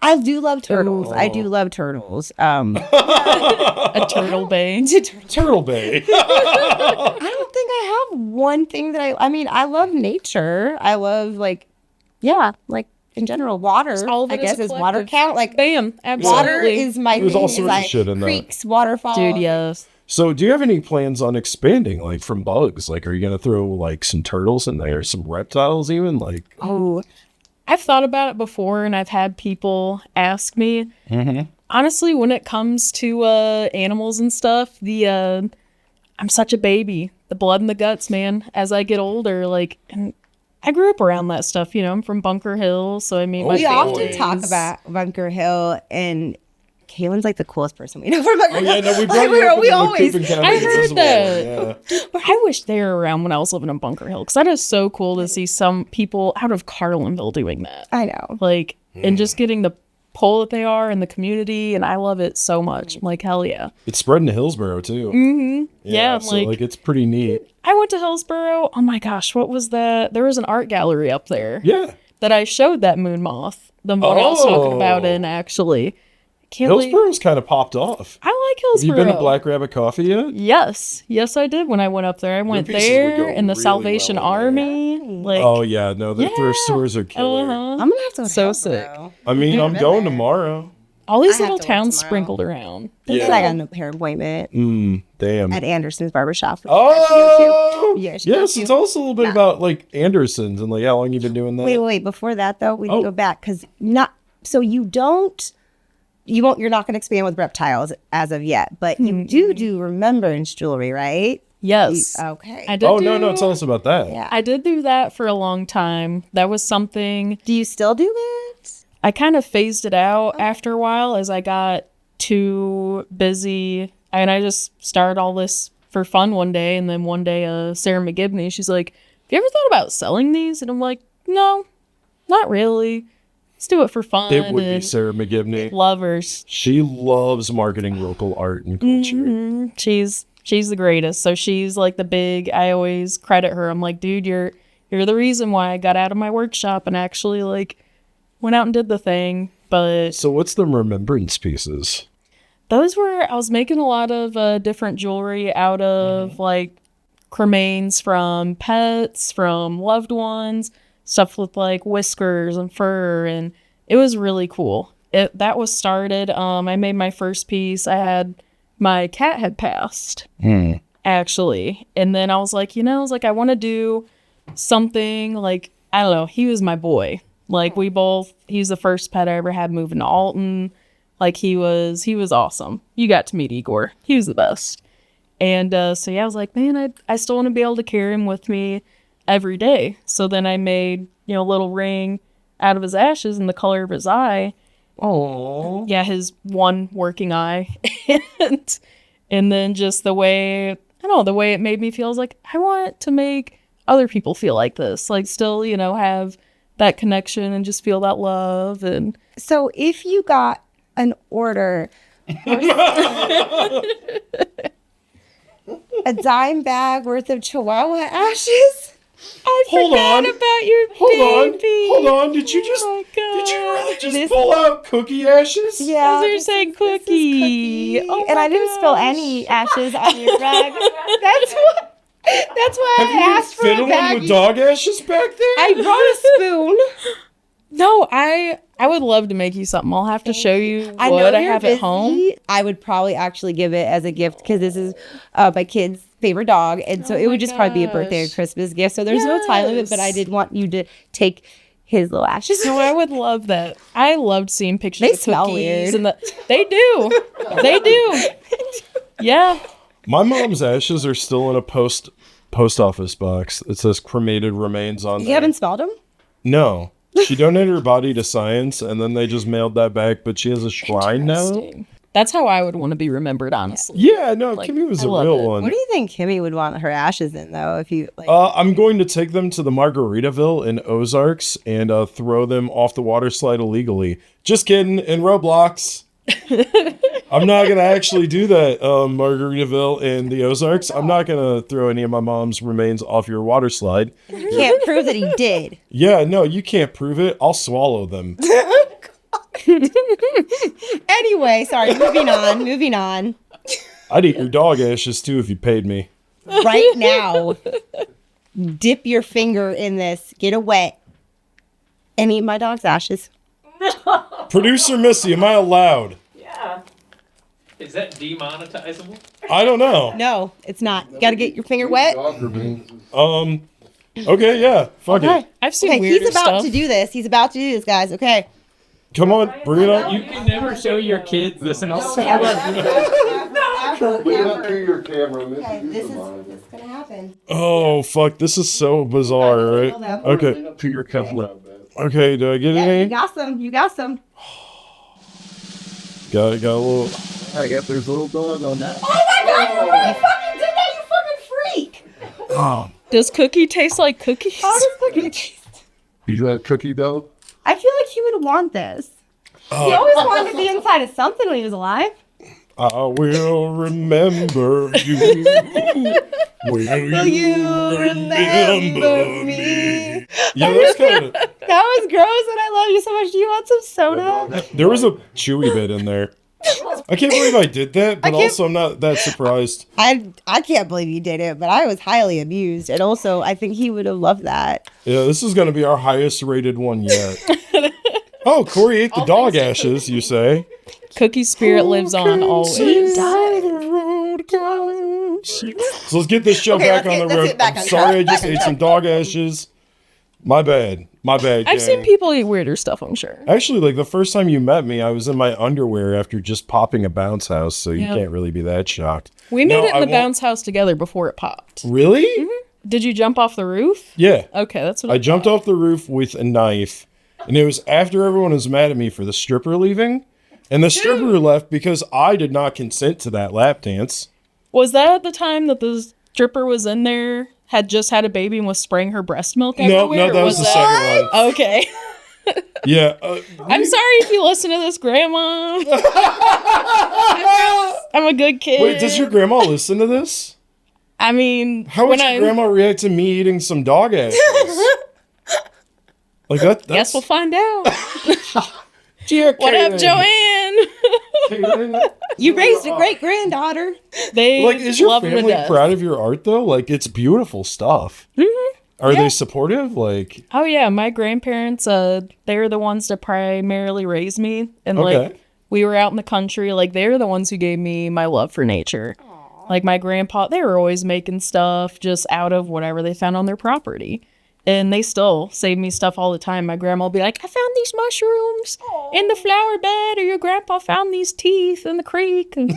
I do love turtles. I do love turtles. A turtle bay. Turtle bay. I don't think I have one thing that I mean, I love nature. I love like in general, water. All of I it guess is is a water collective. count. Like Bam. water Absolutely. is my There's thing. all It's sorts of like shit in that. creeks, waterfalls. Dude, yes. So, do you have any plans on expanding, like from bugs? Like, are you gonna throw like some turtles in there, some reptiles, even? Like, Oh, I've thought about it before, and I've had people ask me. Honestly, when it comes to animals and stuff, I'm such a baby. The blood and the guts, man. As I get older, and I grew up around that stuff. I'm from Bunker Hill, so I mean, my we often family's- talk about Bunker Hill, and Kaylin's like the coolest person we know from Bunker oh Hill. yeah, no, we Like, brought you up we in the always. Coop and County I heard Invisible that. one, yeah. I wish they were around when I was living in Bunker Hill, because that is so cool to see some people out of Carlinville doing that. I know. And just getting the pull that they are in the community, and I love it so much. I'm like, hell yeah. It's spreading to Hillsborough too. Yeah, so it's pretty neat. I went to Hillsborough. Oh my gosh, what was that? There was an art gallery up there Yeah, that I showed that moon moth. The one I was talking about in, actually. Can't believe. Hillsborough's kind of popped off. I like Have you Hillsborough. been to Black Rabbit Coffee yet? Yes. Yes, I did when I went up there. I went pieces would there go in the really Salvation well in there. Army. Oh yeah, no, their thrift stores are killer. I'm gonna have to. Go to So Hillsborough. I mean, I'm going tomorrow. All these I have little to work towns tomorrow. sprinkled around. It's like a hair appointment Damn. at Anderson's Barbershop. Oh, Yeah, she goes yes. to. Tell us a little bit about like Anderson's and like how long you've been doing that. Wait. Before that, though, we need Oh. to go back because you're not going to expand with reptiles as of yet, but you do remembrance jewelry, right? Yes. Okay. I did Oh do, no, tell us about that. Yeah. I did do that for a long time. That was something Do you still do it? I kind of phased it out after a while as I got too busy. And I just started all this for fun one day. And then one day, Sarah McGibney, she's like, have you ever thought about selling these? And I'm like, no, Not really. Let's do it for fun. It would be and Sarah McGibney. lovers. She loves marketing local art and culture. Mm-hmm. She's the greatest. So she's like the big. I always credit her. I'm like, dude, you're the reason why I got out of my workshop and actually like went out and did the thing. But So what's the remembrance pieces? those were, I was making a lot of different jewelry out of like cremains from pets, from loved ones, stuff with like whiskers and fur, and it was really cool. That was started. I made my first piece. My cat had passed, actually, and then I was like, I want to do something like, I don't know. He was my boy. Like he was the first pet I ever had moving to Alton. Like he was awesome. You got to meet Igor. He was the best. And so yeah, I was like, man, I still want to be able to carry him with me every day. So then I made, a little ring out of his ashes in the color of his eye. Oh. Yeah, his one working eye. and then just the way it made me feel, I was like, I want to make other people feel like this. Like still, have that connection and just feel that love. And So if you got an order for a dime bag worth of Chihuahua ashes, I forgot about your baby. Hold on. Did you Oh my God. did you really just pull out cookie ashes? Yeah, They're this saying is- this is cookie. Oh and my I didn't spill gosh. any ashes on your rug. That's why Have I you been asked for a fiddling bag. with dog ashes back there? I brought a spoon. No, I would love to make you something. I'll have to show you I know what I you're have busy. at home. I would probably actually give it as a gift because this is my kid's favorite dog, and so Oh it my would just probably be a birthday or gosh. Christmas gift. So there's no time limit, but I Yes. did want you to take his little ashes. No, I would love that. I loved seeing pictures They of smell cookies weird. and they do. They do. Yeah. My mom's ashes are still in a post office box. It says cremated remains on You there. haven't smelled them? No. She donated her body to science, and then they just mailed that back, but she has a shrine now. Interesting. That's how I would want to be remembered, honestly. Yeah, no, Like, Kimmy was I a love real it. one. What do you think Kimmy would want her ashes in, though? If you like, I'm going to take them to the Margaritaville in Ozarks and throw them off the water slide illegally. Just kidding, in Roblox. I'm not going to actually do that, Margaritaville in the Ozarks. I'm not going to throw any of my mom's remains off your water slide. can't prove that he did. Yeah, no, you can't prove it. I'll swallow them. Anyway, sorry. Moving on. I'd eat your dog ashes too if you paid me. Right now, dip your finger in this, get it wet, and eat my dog's ashes. Producer Missy, am I allowed? Yeah. Is that demonetizable? I don't know. No, it's not. You gotta get your finger wet. Okay, yeah, fuck Okay. it. I've seen Okay, weirder he's about stuff. to do this. He's about to do this, guys. Okay. Come on, bring it on. You can never show your kids this and I'll Look up to your camera. This is gonna happen. Oh, fuck, this is so bizarre, right? Okay, to your camera. okay, do I get Yeah, you any? got some. You got some. Got a little... I guess there's a little dog on that. Oh my god! You fucking did that, you fucking freak! Oh, Does cookie taste like cookies? How does fucking taste? You got cookie dough? I feel like he would want this. He always wanted to be inside of something when he was alive. I will remember you. Will you remember me? Yeah, that's kind of... That was gross, and I love you so much. Do you want some soda? There was a chewy bit in there. I can't believe I did that, but can't- also I'm not that surprised. I can't believe you did it, but I was highly amused, and also I think he would have loved that. Yeah, this is going to be our highest rated one yet. Oh, Cory ate the dog ashes, you say? Cookie spirit lives on always. So let's get this show Okay, back let's on the get road. back I'm on sorry I track, just back on ate some dog ashes. My bad. I've gang. seen people eat weirder stuff, I'm sure. Actually, like the first time you met me, I was in my underwear after just popping a bounce house, so you Yep. can't really be that shocked. We made No, it in I the won't- bounce house together before it popped. Really? Did you jump off the roof? Yeah. Okay, that's what I jumped off the roof with a knife, and it was after everyone was mad at me for the stripper leaving. And the stripper left because I did not consent to that lap dance. Was that at the time that the stripper was in there, had just had a baby and was spraying her breast milk No, everywhere? no, that or was the second one. Okay. Yeah. I'm sorry if you listen to this, Grandma. I'm a good kid. Wait, does your grandma listen to this? I mean, How would your grandma react to me eating some dog ashes? Like that. Guess we'll find out. Dear What up, Kaylin. Joanne? Kaylin, You raised a great granddaughter. They like, is your love her to family death. proud of your art though? Like, it's beautiful stuff. Mm-hmm. Are they supportive? Like, Oh yeah, my grandparents, they're the ones that primarily raised me, and Okay. like we were out in the country, like they're the ones who gave me my love for nature. Like my grandpa, they were always making stuff just out of whatever they found on their property. And they still save me stuff all the time. My grandma will be like, I found these mushrooms in the flower bed, or your grandpa found these teeth in the creek and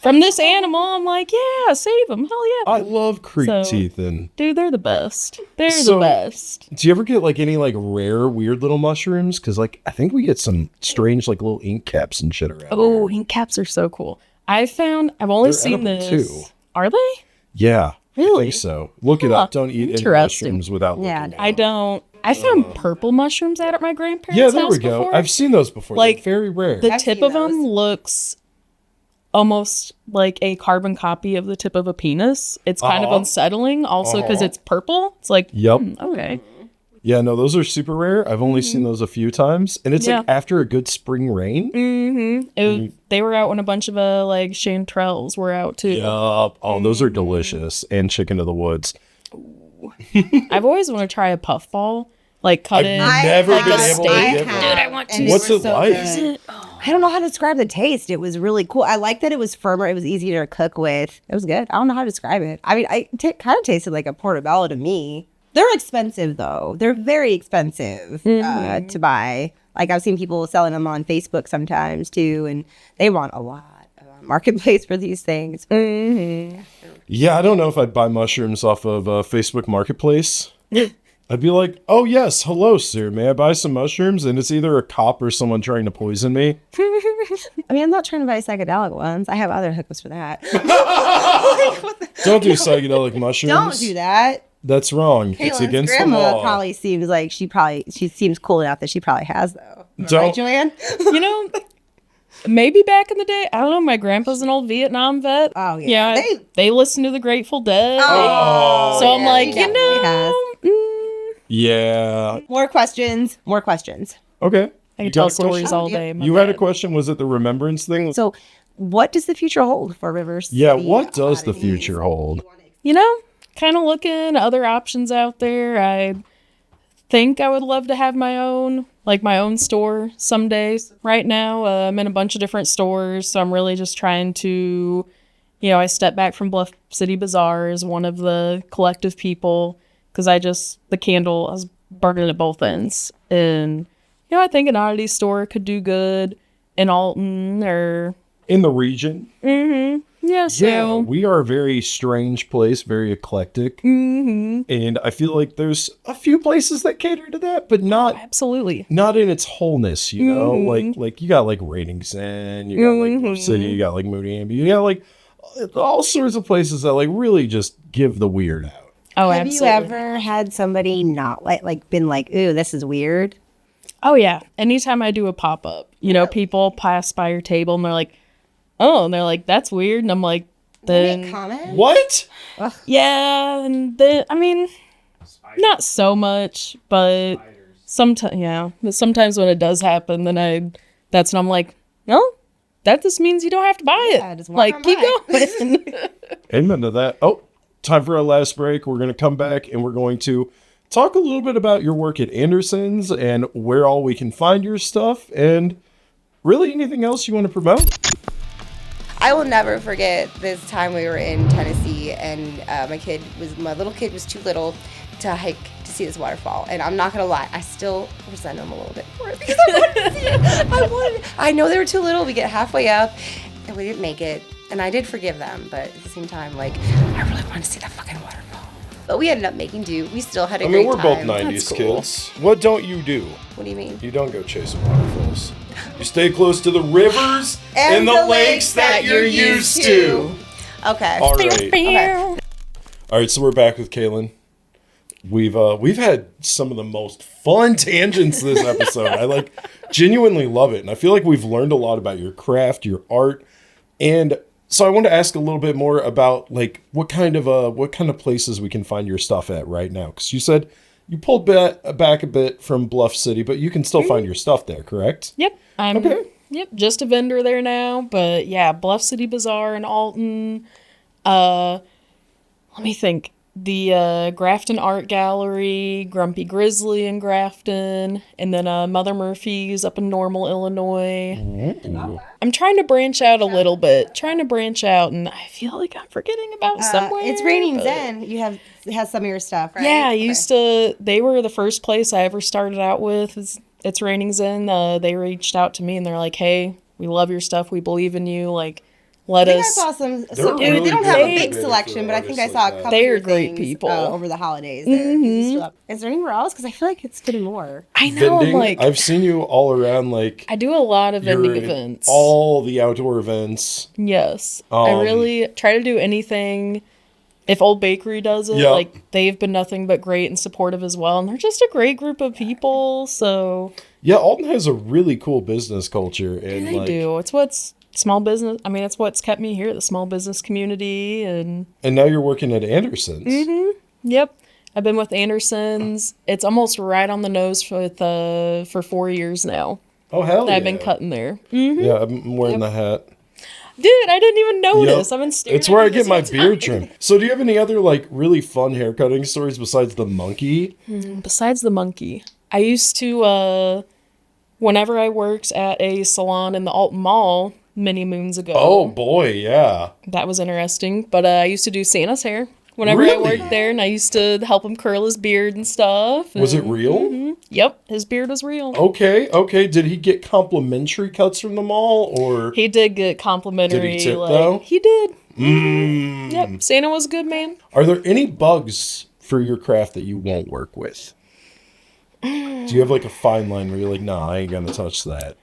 from this animal. I'm like, yeah, save them. Hell yeah. I love creek So- teeth. And Dude, they're the best. They're So- the best. do you ever get like any like rare, weird little mushrooms? Because like I think we get some strange like little ink caps and shit around. Oh, here. ink caps are so cool. I've only They're seen edible, this. too. Are they? Yeah. I Really? think so. Look it Huh, up. Don't eat any interesting. mushrooms without Yeah, looking. I don't. I found purple mushrooms out at my grandparents' Yeah, there house we go. before. I've seen those before. Like, They're very rare. The I've tip seen of them those. looks almost like a carbon copy of the tip of a penis. It's kind of Uh-huh. unsettling, also because Uh-huh. it's purple. It's like, Yep. okay. Yeah, no, those are super rare. I've only seen those a few times, and it's like Mm-hmm. Yeah. after a good spring rain. They were out when a bunch of like chanterelles were out too. Yup. Oh, those are delicious. And chicken of the woods. I've always wanted to try a puffball, like cut in. I've never like been a able steak. to get have, one. I want and to. What's were it like? good. I don't know how to describe the taste. It was really cool. I like that it was firmer. It was easier to cook with. It was good. I don't know how to describe it. I mean, kind of tasted like a portobello to me. They're expensive though. They're very expensive to buy. Like I've seen people selling them on Facebook sometimes too, and they want a lot marketplace for these things. Yeah, I don't know if I'd buy mushrooms off of Facebook Marketplace. I'd be like, oh, yes, hello, sir. May I buy some mushrooms? And it's either a cop or someone trying to poison me. I mean, I'm not trying to buy psychedelic ones. I have other hookups for that. Don't do psychedelic mushrooms. Don't do that. That's wrong. It's Kaylin's against the grandma law. probably seems like she seems cool enough that she probably has though. Don't- Right, Joanne? You know, maybe back in the day, I don't know. My grandpa's an old Vietnam vet. Oh, yeah. They listen to the Grateful Dead. Oh, So I'm yeah, like, he you definitely know, yeah. More questions. Okay. I You can tell got a question? stories all day. my You had a bad. question. Was it the remembrance thing? So, what does the future hold for Rivers? Yeah, City what does the Oddities? future hold? You know, kind of looking other options out there. I think I would love to have my own store someday. Right now, I'm in a bunch of different stores, so I'm really just trying to, I step back from Bluff City Bazaar as one of the collective people because I was burning at both ends. And, I think an oddity store could do good in Alton or, In the region? yeah, so. Yeah, we are a very strange place, very eclectic. Mm-hmm. And I feel like there's a few places that cater to that, but not Absolutely. not in its wholeness, you know? Like you got like Raining Zen, you got like Bluff City, you got like Moody Amby, you got like all sorts of places that like really just give the weird out. Oh, Have absolutely. you ever had somebody not been like, ooh, this is weird? Oh, yeah. Anytime I do a pop up, people pass by your table and they're like, oh, and they're like, that's weird. And I'm like, then, Comment? What? yeah. And then, I mean, not so much, but sometimes, yeah. But sometimes when it does happen, then that's when I'm like, no, that just means you don't have to buy it. Yeah, just walk Like, on keep by. going. Amen to that. Oh, time for our last break. We're going to come back and we're going to talk a little bit about your work at Anderson's and where all we can find your stuff and really anything else you want to promote. I will never forget this time we were in Tennessee, and my little kid was too little to hike to see this waterfall. And I'm not gonna lie, I still resent him a little bit for it because I wanted to see it. I know they were too little. We get halfway up, and we didn't make it. And I did forgive them, but at the same time, I really wanted to see that fucking waterfall. But we ended up making do. We still had a great We're time. both 90s That's cool. kids. What don't you do? What do you mean? You don't go chasing waterfalls. You stay close to the rivers and the lakes that you're used to. Okay. All right. Okay. All right, so we're back with Kaylin. We've had some of the most fun tangents this episode. I like genuinely love it, and I feel like we've learned a lot about your craft, your art, and so I want to ask a little bit more about like what kind of places we can find your stuff at right now. Because you said you pulled back a bit from Bluff City, but you can still find your stuff there, correct? Yep. Yep, just a vendor there now. But yeah, Bluff City Bazaar in Alton. Let me think. The Grafton Art Gallery, Grumpy Grizzly in Grafton, and then Mother Murphy's up in Normal, Illinois. I'm trying to branch out a little bit. And I feel like I'm forgetting about somewhere. It's Raining but- Zen. It has some of your stuff, right? Yeah, Okay. they were the first place I ever started out with. It's Raining Zen. They reached out to me and they're like, hey, we love your stuff. We believe in you. Like, let I think I us. saw some. really They don't have a good big for selection, but I think I artists saw a like that. couple. They are of great things, people. over the holidays. There. Is there anywhere else? Because I feel like it's getting more. I know. Vending. I'm like, I've seen you all around. Like I do a lot of vending you're at events. all the outdoor events. Yes. I really try to do anything. If Old Bakery does it, Yep. like they've been nothing but great and supportive as well. And they're just a great group of people. So Yeah, Alton has a really cool business culture, and they like, do. It's what's small business. I mean, it's what's kept me here, the small business community. And and now you're working at Anderson's. yep. I've been with Anderson's. It's almost right on the nose for 4 years now. Oh hell yeah! I've been cutting there. Yeah, I'm wearing the hat. Dude, I didn't even notice. Yep. I've been staring. It's where at I you get this my whole time. beard trimmed. So do you have any other like really fun haircutting stories besides the monkey? Besides the monkey, I used to, whenever I worked at a salon in the Alton Mall many moons ago. Oh boy, yeah. That was interesting. But I used to do Santa's hair whenever Really? I worked there, and I used to help him curl his beard and stuff. Was it and- real? Yep, his beard was real. Okay. Did he get complimentary cuts from the mall, or He did get complimentary. Did he tip, like, though? He did. Mm. Yep, Santa was a good man. Are there any bugs for your craft that you won't work with? Do you have like a fine line where you're like, nah, I ain't gonna touch that?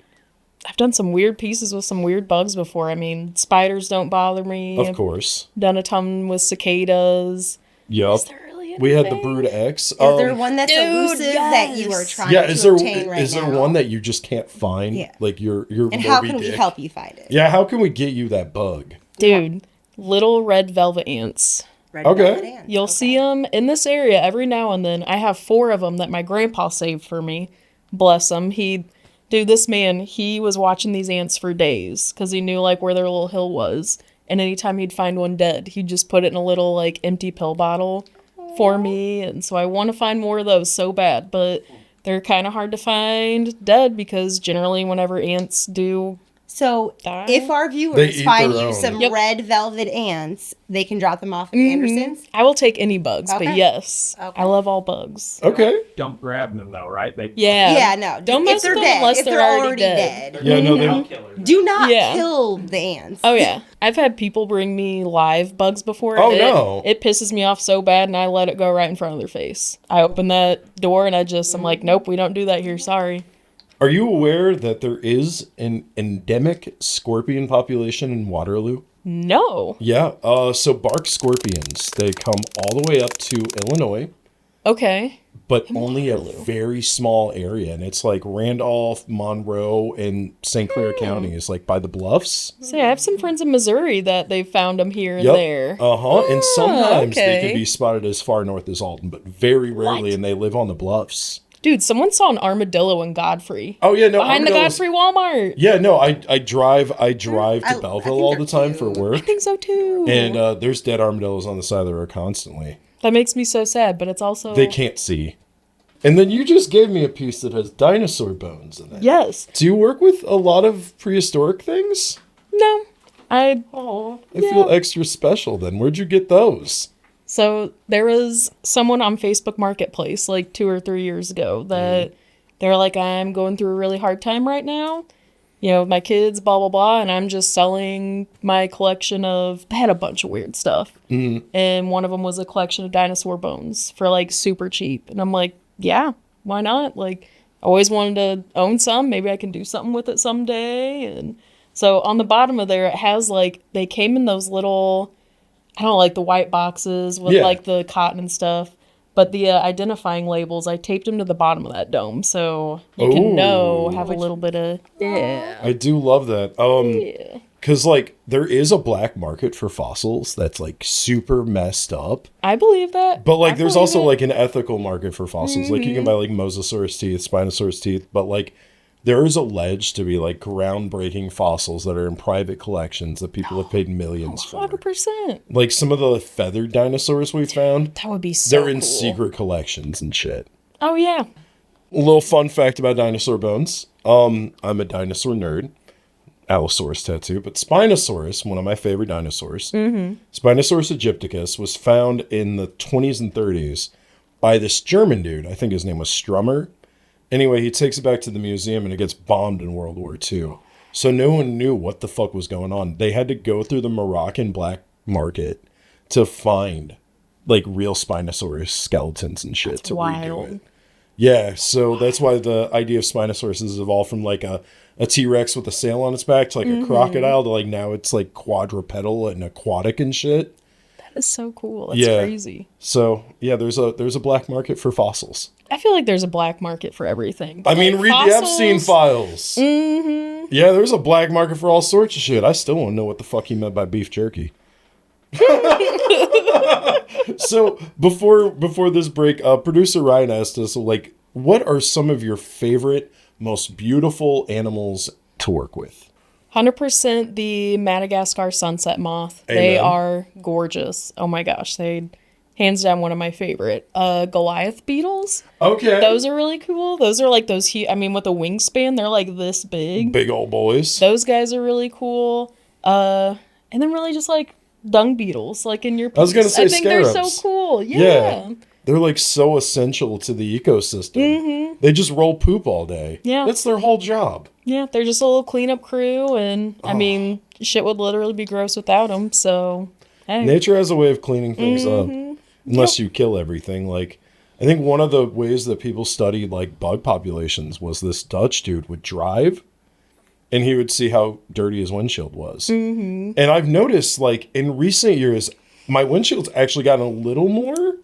I've done some weird pieces with some weird bugs before. I mean, spiders don't bother me. Of course. Done a ton with cicadas. Yup. Is there really We had the anything? Brood X. Is there one that's Dude, elusive that you are yes. trying Yeah, to is there obtain right is there now? one that you just can't find? Yeah. Like your And how Moby can we Dick? help you find it? Yeah, how can we get you that bug? Dude, little red velvet ants. Red Okay. velvet ants. You'll see them in this area every now and then. I have 4 of them that my grandpa saved for me. Bless him. This man, he was watching these ants for days because he knew like where their little hill was. And anytime he'd find one dead, he'd just put it in a little like empty pill bottle for me. And so I want to find more of those so bad, but they're kind of hard to find dead because generally whenever ants do, So Die? if our They viewers eat find their you own. some Yep. red velvet ants, they can drop them off at Anderson's. I will take any bugs. But Okay. yes, Okay. I love all bugs. Okay. Don't grab them though, right? They Yeah. Yeah, no. Don't if mess they're with them dead, unless if they're they're already dead. Yeah, no, I'll they kill her. Do not Yeah. kill the ants. Oh yeah, I've had people bring me live bugs before. Oh, and no. It pisses me off so bad, and I let it go right in front of their face. I open that door and I'm like, nope, we don't do that here. Sorry. Are you aware that there is an endemic scorpion population in Waterloo? No. Yeah. So bark scorpions, they come all the way up to Illinois, Okay. but only a very small area, and it's like Randolph, Monroe, and St. Clair County is like by the bluffs. So yeah, I have some friends in Missouri that they've found them here and Yep. there. And sometimes they okay. can be spotted as far north as Alton, but very rarely, What? and they live on the bluffs. Dude, someone saw an armadillo in Godfrey. Oh yeah, no, Behind the armadillos- Godfrey Walmart. Yeah, no, I drive I to think Belleville all they're the time for cute. I work, think so too. and there's dead armadillos on the side of the road constantly. That makes me so sad, but it's also They can't see. And then you just gave me a piece that has dinosaur bones in it. Yes. Do you work with a lot of prehistoric things? No. I feel extra special then. Where'd you get those? So there was someone on Facebook Marketplace like 2 or 3 years ago that they're like, I'm going through a really hard time right now. You know, with my kids, blah, blah, blah. And I'm just selling my collection of, they had a bunch of weird stuff. And one of them was a collection of dinosaur bones for like super cheap. And I'm like, yeah, why not? Like, I always wanted to own some. Maybe I can do something with it someday. And so on the bottom of there, it has like, they came in those little, I don't know, like the white boxes with Yeah. like the cotton and stuff. But the identifying labels, I taped them to the bottom of that dome, so you can know, have a little bit of I do love that. Because, like, there is a black market for fossils that's, like, super messed up. I believe that. But, like, I there's believe also, it. like, an ethical market for fossils. Like, you can buy, like, mosasaurus teeth, spinosaurus teeth. But, like, there is alleged to be, like, groundbreaking fossils that are in private collections that people have paid millions for. 100%. Like, some of the feathered dinosaurs we found, That would be so they're in cool. secret collections and shit. Oh, yeah. A little fun fact about dinosaur bones. I'm a dinosaur nerd. Allosaurus tattoo, but Spinosaurus, one of my favorite dinosaurs, Spinosaurus aegypticus, was found in the 20s and 30s by this German dude. I think his name was Strummer. Anyway, he takes it back to the museum and it gets bombed in World War II. So no one knew what the fuck was going on. They had to go through the Moroccan black market to find, like, real Spinosaurus skeletons and shit to redo it. Yeah, so that's why the idea of Spinosaurus has evolved from, like, a T-Rex with a sail on its back to, like, a crocodile to, like, now it's, like, quadrupedal and aquatic and shit. That is so cool. That's crazy. So, yeah, there's a black market for fossils. I feel like there's a black market for everything. I mean, read the Epstein files. Yeah, there's a black market for all sorts of shit. I still want to know what the fuck he meant by beef jerky. So, before this break, producer Ryan asked us, like, what are some of your favorite, most beautiful animals to work with? 100% the Madagascar sunset moth. Amen. They are gorgeous. Oh my gosh, they hands down one of my favorite. Goliath beetles. Okay. Those are really cool. Those are like those huge, I mean, with a wingspan, they're like this big. Big old boys. Those guys are really cool. And then really just like dung beetles, like in your piece. I was gonna say I think they're scarabs. so cool. Yeah. They're like so essential to the ecosystem. They just roll poop all day. Yeah. That's their whole job. Yeah, they're just a little cleanup crew, and I mean, shit would literally be gross without them. So, hey. Nature has a way of cleaning things up, unless you kill everything. Like, I think one of the ways that people studied like bug populations was this Dutch dude would drive, and he would see how dirty his windshield was. And I've noticed, like, in recent years, my windshield's actually gotten a little more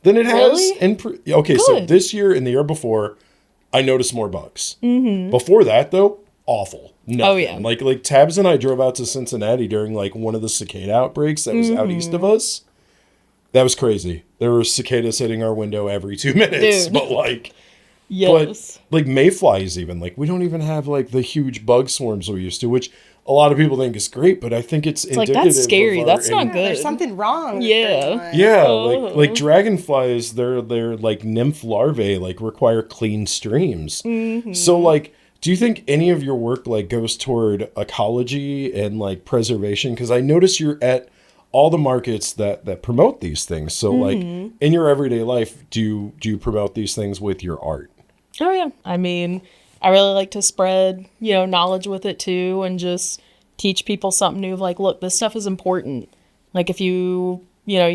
than it has. Really? So this year and the year before, I noticed more bugs. Before that, though, awful. Nothing. Oh, yeah. Like Tabs and I drove out to Cincinnati during like one of the cicada outbreaks that was out east of us. That was crazy. There were cicadas hitting our window every 2 minutes. Dude. But like, Yes. like mayflies even. Like, we don't even have like the huge bug swarms we used to, which a lot of people think is great, but I think it's indicative like, that's scary. of our That's not good. There's something wrong. with Yeah. that. Yeah, like dragonflies, they're like nymph larvae, like require clean streams. So like, do you think any of your work like goes toward ecology and like preservation? Because I notice you're at all the markets that promote these things. So like in your everyday life, do you promote these things with your art? Oh, yeah. I mean, I really like to spread, knowledge with it too, and just teach people something new. Like, look, this stuff is important. Like, if you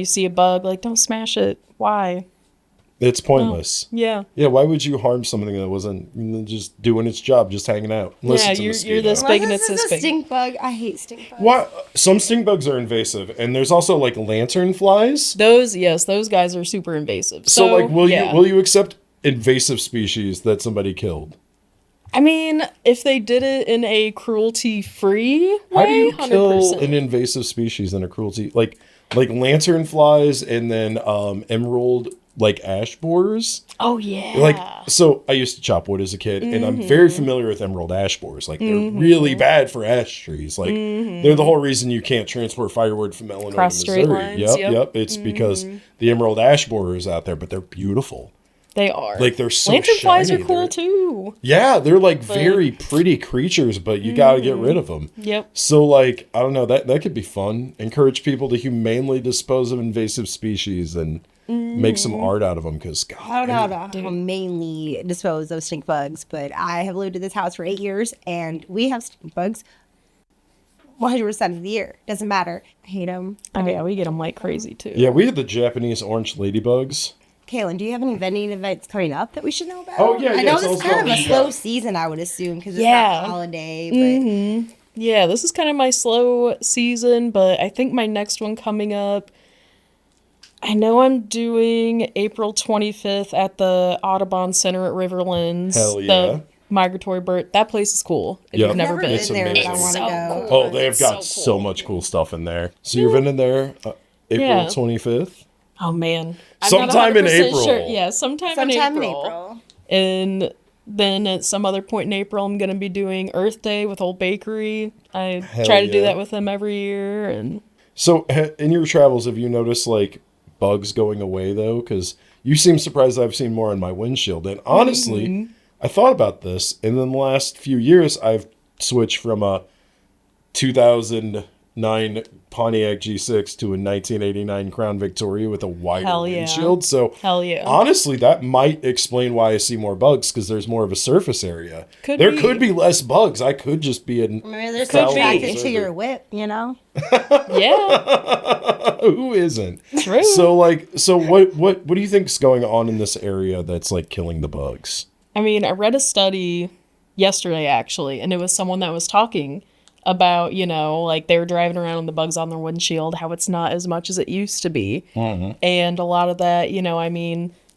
see a bug, like, don't smash it. Why? It's pointless. Yeah. Yeah, why would you harm something that wasn't just doing its job, just hanging out? Unless Yeah, it's a you're mosquito. this big and Unless it's this this is a big. stink bug. I hate stink bugs. Why? Some stink bugs are invasive, and there's also like lantern flies. Those guys are super invasive. So like, will yeah. you accept invasive species that somebody killed? I mean, if they did it in a cruelty-free way, How do you kill 100%. an invasive species in a cruelty like lantern flies and then emerald like ash borers? Oh, yeah. Like, so I used to chop wood as a kid, and I'm very familiar with emerald ash borers. Like, they're really bad for ash trees. Like, they're the whole reason you can't transport firewood from Illinois Cross to straight Missouri. lines, Yep, yep. It's because the emerald ash borer is out there, but they're beautiful. They are. Like, they're so Lantern flies shiny. are cool, They're- too. Yeah, they're like very pretty creatures, but you got to get rid of them. Yep. So like, I don't know, that could be fun. Encourage people to humanely dispose of invasive species and make some art out of them. Because I God, don't know how to mainly dispose of stink bugs, but I have lived in this house for 8 years, and we have stink bugs 100% of the year. Doesn't matter. I hate them. Oh, yeah, we get them like crazy, too. yeah, we had the Japanese orange ladybugs. Kaylin, do you have any vending events coming up that we should know about? Oh, yeah, I yeah, know it's this is also- kind of a yeah. slow season, I would assume, because it's Yeah. not holiday, but Yeah, this is kind of my slow season, but I think my next one coming up, I know I'm doing April 25th at the Audubon Center at Riverlands. Hell yeah. The migratory bird. That place is cool. If Yep. you've never Never been. It's been there, but I amazing. want to So go. cool. Oh, they have It's got so so cool. much cool stuff in there. So you're in there April Yeah. 25th? Oh, man. I'm Sometime in not 100% April. Sure. Yeah, sometime in April. April. And then at some other point in April, I'm going to be doing Earth Day with Old Bakery. I Hell try to do yeah. that with them every year. And So in your travels, have you noticed like bugs going away though? Because you seem surprised I've seen more on my windshield. And honestly, I thought about this. And in the last few years, I've switched from a 2009 Pontiac G6 to a 1989 Crown Victoria with a wider Hell yeah. windshield. So Hell yeah. honestly, that might explain why I see more bugs because there's more of a surface area. Could there be. could be less bugs. I could just be in. Maybe they're Could so be. attracted to your whip, you know? yeah, Who isn't? true. So what do you think's going on in this area that's like killing the bugs? I mean, I read a study yesterday, actually, and it was someone that was talking about, like they were driving around with the bugs on their windshield, how it's not as much as it used to be. And a lot of that,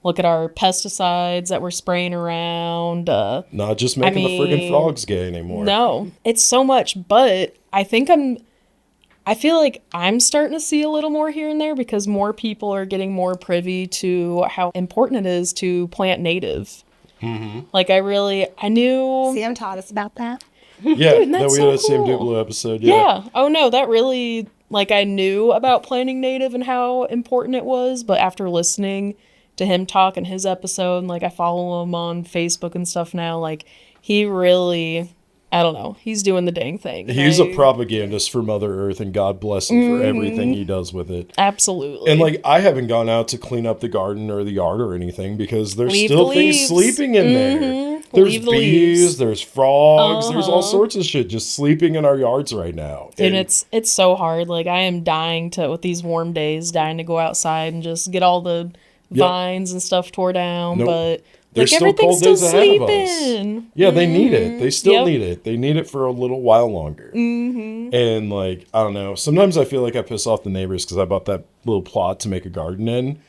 look at our pesticides that we're spraying around. Not just making the friggin' mean, frogs gay anymore. No, it's so much, but I feel like I'm starting to see a little more here and there because more people are getting more privy to how important it is to plant native. Like I knew. Sam taught us about that. Yeah, Dude, that that's we so had a Sam cool. Duplo episode. Yeah. Oh no, that really I knew about planting native and how important it was, but after listening to him talk in his episode, and I follow him on Facebook and stuff now, he really, I don't know, he's doing the dang thing. He's a propagandist for Mother Earth, and God bless him for everything he does with it. Absolutely. And I haven't gone out to clean up the garden or the yard or anything because there's Leave still the things leaves. sleeping in there. There's Leave the bees, leaves. there's frogs, there's all sorts of shit just sleeping in our yards right now. And it's so hard. I am dying to, with these warm days, dying to go outside and just get all the vines and stuff tore down. Nope. But There's still everything's cold still days ahead of us. sleeping. Yeah, they need it. They still Yep. need it. They need it for a little while longer. And I don't know. Sometimes I feel like I piss off the neighbors because I bought that little plot to make a garden in,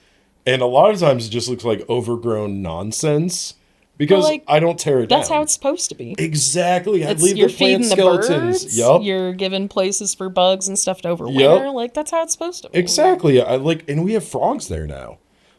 and a lot of times it just looks like overgrown nonsense because I don't tear it down. That's how it's supposed to be. Exactly. I It's, leave you're the plant feeding the skeletons. birds. Yup. You're giving places for bugs and stuff to overwinter. Yup. That's how it's supposed to be. Exactly. And we have frogs there now.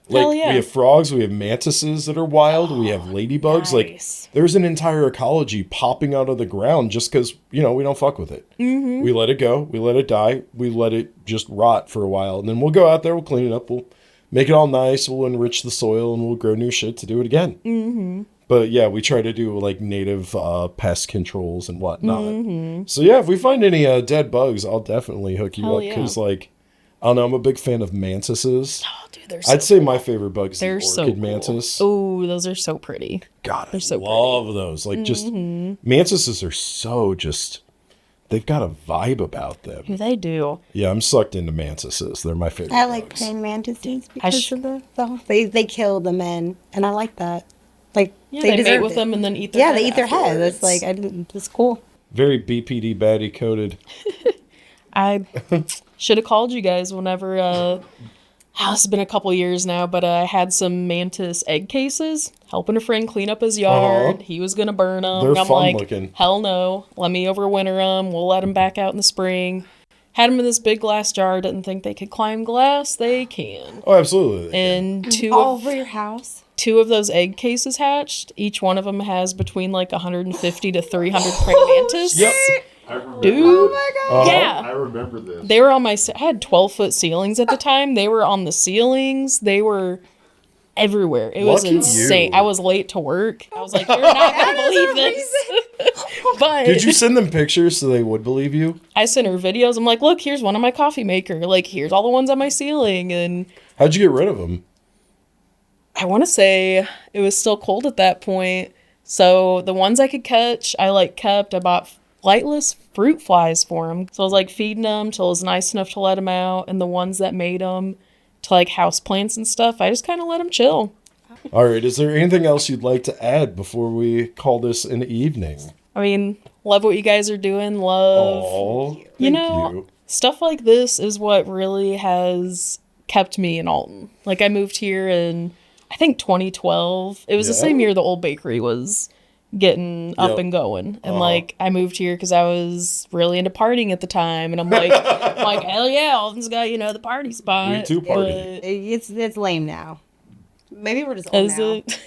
Hell yeah. We have frogs, we have mantises that are wild, we have ladybugs. Nice. There's an entire ecology popping out of the ground just because, we don't fuck with it. We let it go, we let it die, we let it just rot for a while, and then we'll go out there, we'll clean it up, we'll make it all nice, we'll enrich the soil, and we'll grow new shit to do it again. But yeah, we try to do native pest controls and whatnot. So yeah, if we find any dead bugs, I'll definitely hook you Hell up yeah. because I don't know, I'm a big fan of mantises. Oh, dude, they're so I'd say my favorite bug is the They're orchid so cool. mantis. Oh, those are so pretty. God, I they're so love those. Just mantises are so they've got a vibe about them. Who they do. Yeah, I'm sucked into mantises. They're my favorite. I like bugs. praying mantises because of they kill the men, and I like that. Yeah, they mate deserve with it. them and then eat their Yeah, head they eat their head. afterwards. That's it's cool. Very BPD baddie coated. I should have called you guys whenever, it's been a couple years now, but I had some mantis egg cases, helping a friend clean up his yard. Uh-huh. He was going to burn them. They're I'm fun like, looking. hell no. Let me overwinter them. We'll let them back out in the spring. Had them in this big glass jar. Didn't think they could climb glass. They can. Oh, absolutely. And All over your house. two of those egg cases hatched. Each one of them has between 150 to 300 praying mantis. Yep. I remember. Dude. Oh my god. Yeah. I remember this. They were on I had 12-foot ceilings at the time. They were on the ceilings. They were everywhere. It was Lucky insane. you. I was late to work. I was like, you're not going to believe this. But Did you send them pictures so they would believe you? I sent her videos. I'm like, look, here's one on my coffee maker. Here's all the ones on my ceiling. And How'd you get rid of them? I want to say it was still cold at that point. So the ones I could catch, I kept. I bought lightless fruit flies for them. So I was feeding them till it was nice enough to let them out. And the ones that made them to house plants and stuff, I just kind of let them chill. All right. Is there anything else you'd like to add before we call this an evening? I mean, love what you guys are doing. Love, Oh, you know, stuff like this is what really has kept me in Alton. Like, I moved here in, I think, 2012. It was the same year the old bakery was getting up and going. And, like, I moved here because I was really into partying at the time. And I'm like, hell yeah, Alton's got, the party spot. We do party. It's lame now. Maybe we're just old Is now. it?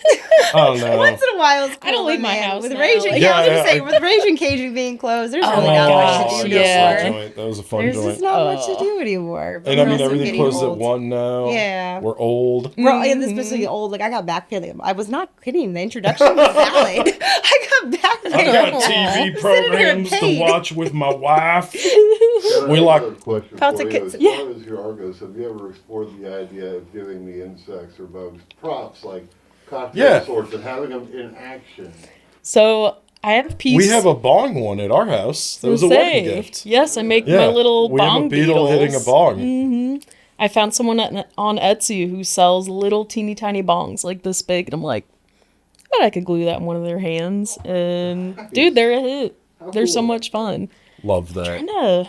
I don't know. Once in a while, it's cool. I don't leave my man. house with now. Raging. Like- Yeah, I was gonna say Yeah. with Raging Cajun being closed, there's really my not gosh, much to do yeah. anymore. That was a fun There's joint. just not much to do anymore. But And I we're mean, also everything getting closed old. at 1 now. Yeah. We're old. Bro, and especially old. Like I got back pain. I was not kidding. The introduction was valid. I got back pain. I've got TV programs to pain. watch with my wife. We like- like question How's for it you. get- As yeah. far as your art goes, have you ever explored the idea of giving the insects or bugs props like cocktail Yeah. sorts and having them in action? So I have a piece. We have a bong one at our house. That was a wedding gift. Yes, I make Yeah, my little we bong have a beetle hitting a beetles. bong. I found someone on Etsy who sells little teeny tiny bongs like this big, and I'm like, I bet I could glue that in one of their hands. And dude, they're a hit. They're so cool. much fun. Love that. No,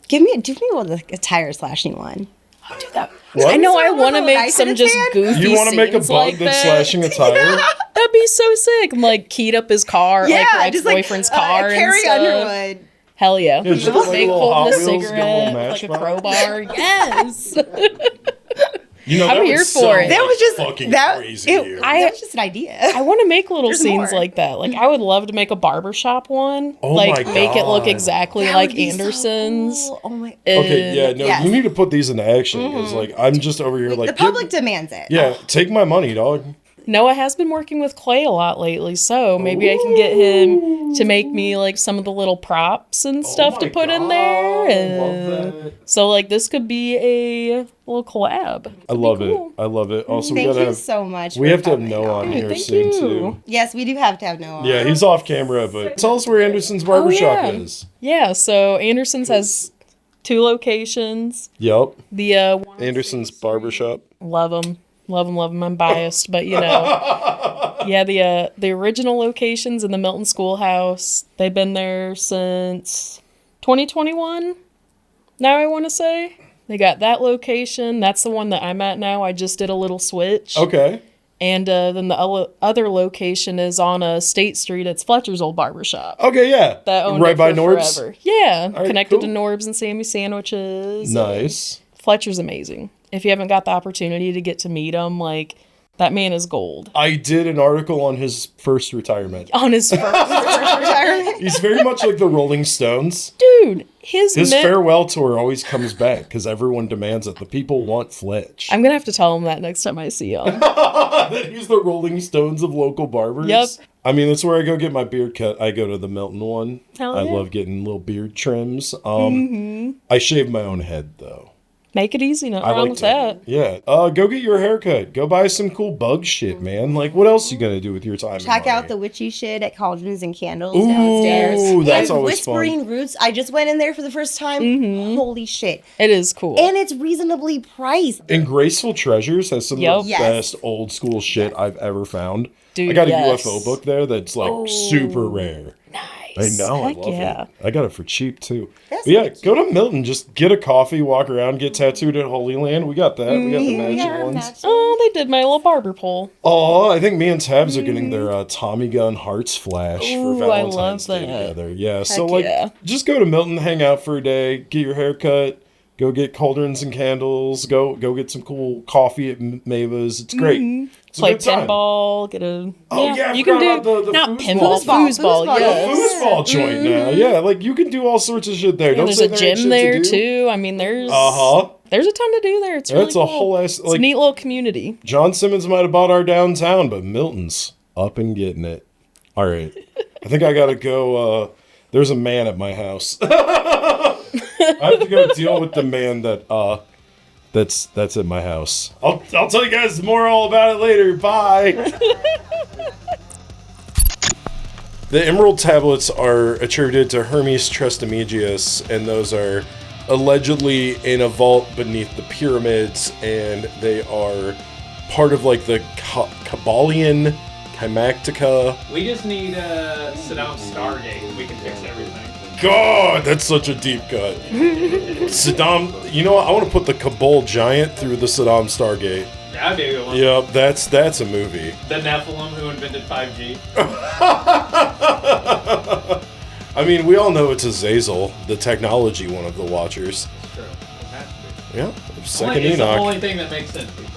Do me one a tire slashing one. do that. What? I know I Someone want to with make ice in some its just hand? goofy. You want to make a scenes bug like that's that. slashing a tire? That'd be so sick. I'm like keyed up his car, like her ex-boyfriend's car and Carrie stuff. Underwood. Hell yeah. Yeah, just Just like a make little holding a Hot Wheels, get a little cigarette, match like a by. crowbar. Yes. You know, I'm that here would for sound it. like That was just fucking that. crazy. It, here. that was just an idea. I want to make little There's scenes more. like that. Like, I would love to make a barbershop one. Oh like, my make it look God. exactly That like would be so Anderson's. cool. Oh my. Okay, yeah, no, Yes. you need to put these into action because, like, I'm just over here, like, The public give- demands it. yeah, take my money, dog. Noah has been working with clay a lot lately, so maybe I can get him to make me like some of the little props and stuff to Oh my put in God, there. I love And that. so like this could be a little collab. I love cool. it. I love it. Also, we Thank gotta you have so much. we for have to have coming Noah on on. here thank soon you. too. Yes, we do have to have Noah on. Yeah, he's off camera, but tell us where Anderson's Barbershop yeah. is. Yeah, so Anderson's has 2 locations. Yep, The Anderson's Barbershop. love them. Love them. I'm biased, but you know. Yeah, the original locations in the Milton Schoolhouse, they've been there since 2021. Now I want to say. They got that location. That's the one that I'm at now. I just did a little switch. Okay. And then the other location is on State Street. It's Fletcher's old barbershop. Okay, yeah. That owned right it by for Norb's. forever. Yeah, right, connected to cool. Norb's and Sammy Sandwiches. Nice. Fletcher's amazing. If you haven't got the opportunity to get to meet him, like, that man is gold. I did an article on his first retirement. On his first Retirement. He's very much like the Rolling Stones. dude, his Farewell tour always comes back because everyone demands it. The people want Fletch. I'm gonna have to tell him that next time I see him. That he's the Rolling Stones of local barbers. Yep. I mean, that's where I go get my beard cut. I go to the Milton one. Hell I yeah. love getting little beard trims. I shave my own head though. Make it easy, nothing I wrong like with to. that. Yeah. Go get your hair cut. Go buy some cool bug shit, man. Like, what else you gonna do with your time? and Check out the money? witchy shit at Cauldrons and Candles Ooh, downstairs. that's And always fun. Whispering Roots. I just went in there for the first time. Holy shit. It is cool. And it's reasonably priced. And Graceful Treasures has some of the Yep. best old school shit I've ever found. Dude, I got a yes. UFO book there that's like super rare. Nice. I know, Heck I love yeah. it. I got it for cheap too. That's But yeah, really go to Milton, just get a coffee, walk around, get tattooed at Holy Land. We got that. We got the magic Yeah, ones. matching. Oh, they did my little barber pole. Oh, I think me and Tabs are getting their Tommy Gun Hearts Flash Ooh, for I Valentine's love Day that. together. Yeah, so like, yeah. just go to Milton, hang out for a day, get your hair cut, go get cauldrons and candles, go get some cool coffee at Mava's. It's great. It's a Play good time. pinball, get a Oh, yeah, I you can do forgot about the not foosball. pinball, foosball, Foosball, yes. The foosball joint now. Yeah, like you can do all sorts of shit there. Yeah, Don't there's say a there ain't gym shit there to do. too. I mean, there's Uh-huh. there's a ton to do there. It's really That's cool. a whole ass It's a like neat little community. John Simmons might have bought our downtown, but Milton's up and getting it. All right. I think I gotta go. There's a man at my house. I have to go deal with the man that's at my house. I'll tell you guys more all about it later. Bye. The emerald tablets are attributed to Hermes Trismegistus, and those are allegedly in a vault beneath the pyramids, and they are part of like the Kabbalion Climactica. We just need to sit down Stargate and we can fix everything. God, that's such a deep cut. Saddam, you know what? I want to put the Kabul giant through the Saddam Stargate. That'd be a good one. Yep, that's a movie. The Nephilim who invented 5G. I mean, we all know it's Azazel, the technology one of the Watchers. It's true. It has to be. Yeah, second It's the Enoch. only thing that makes sense, people.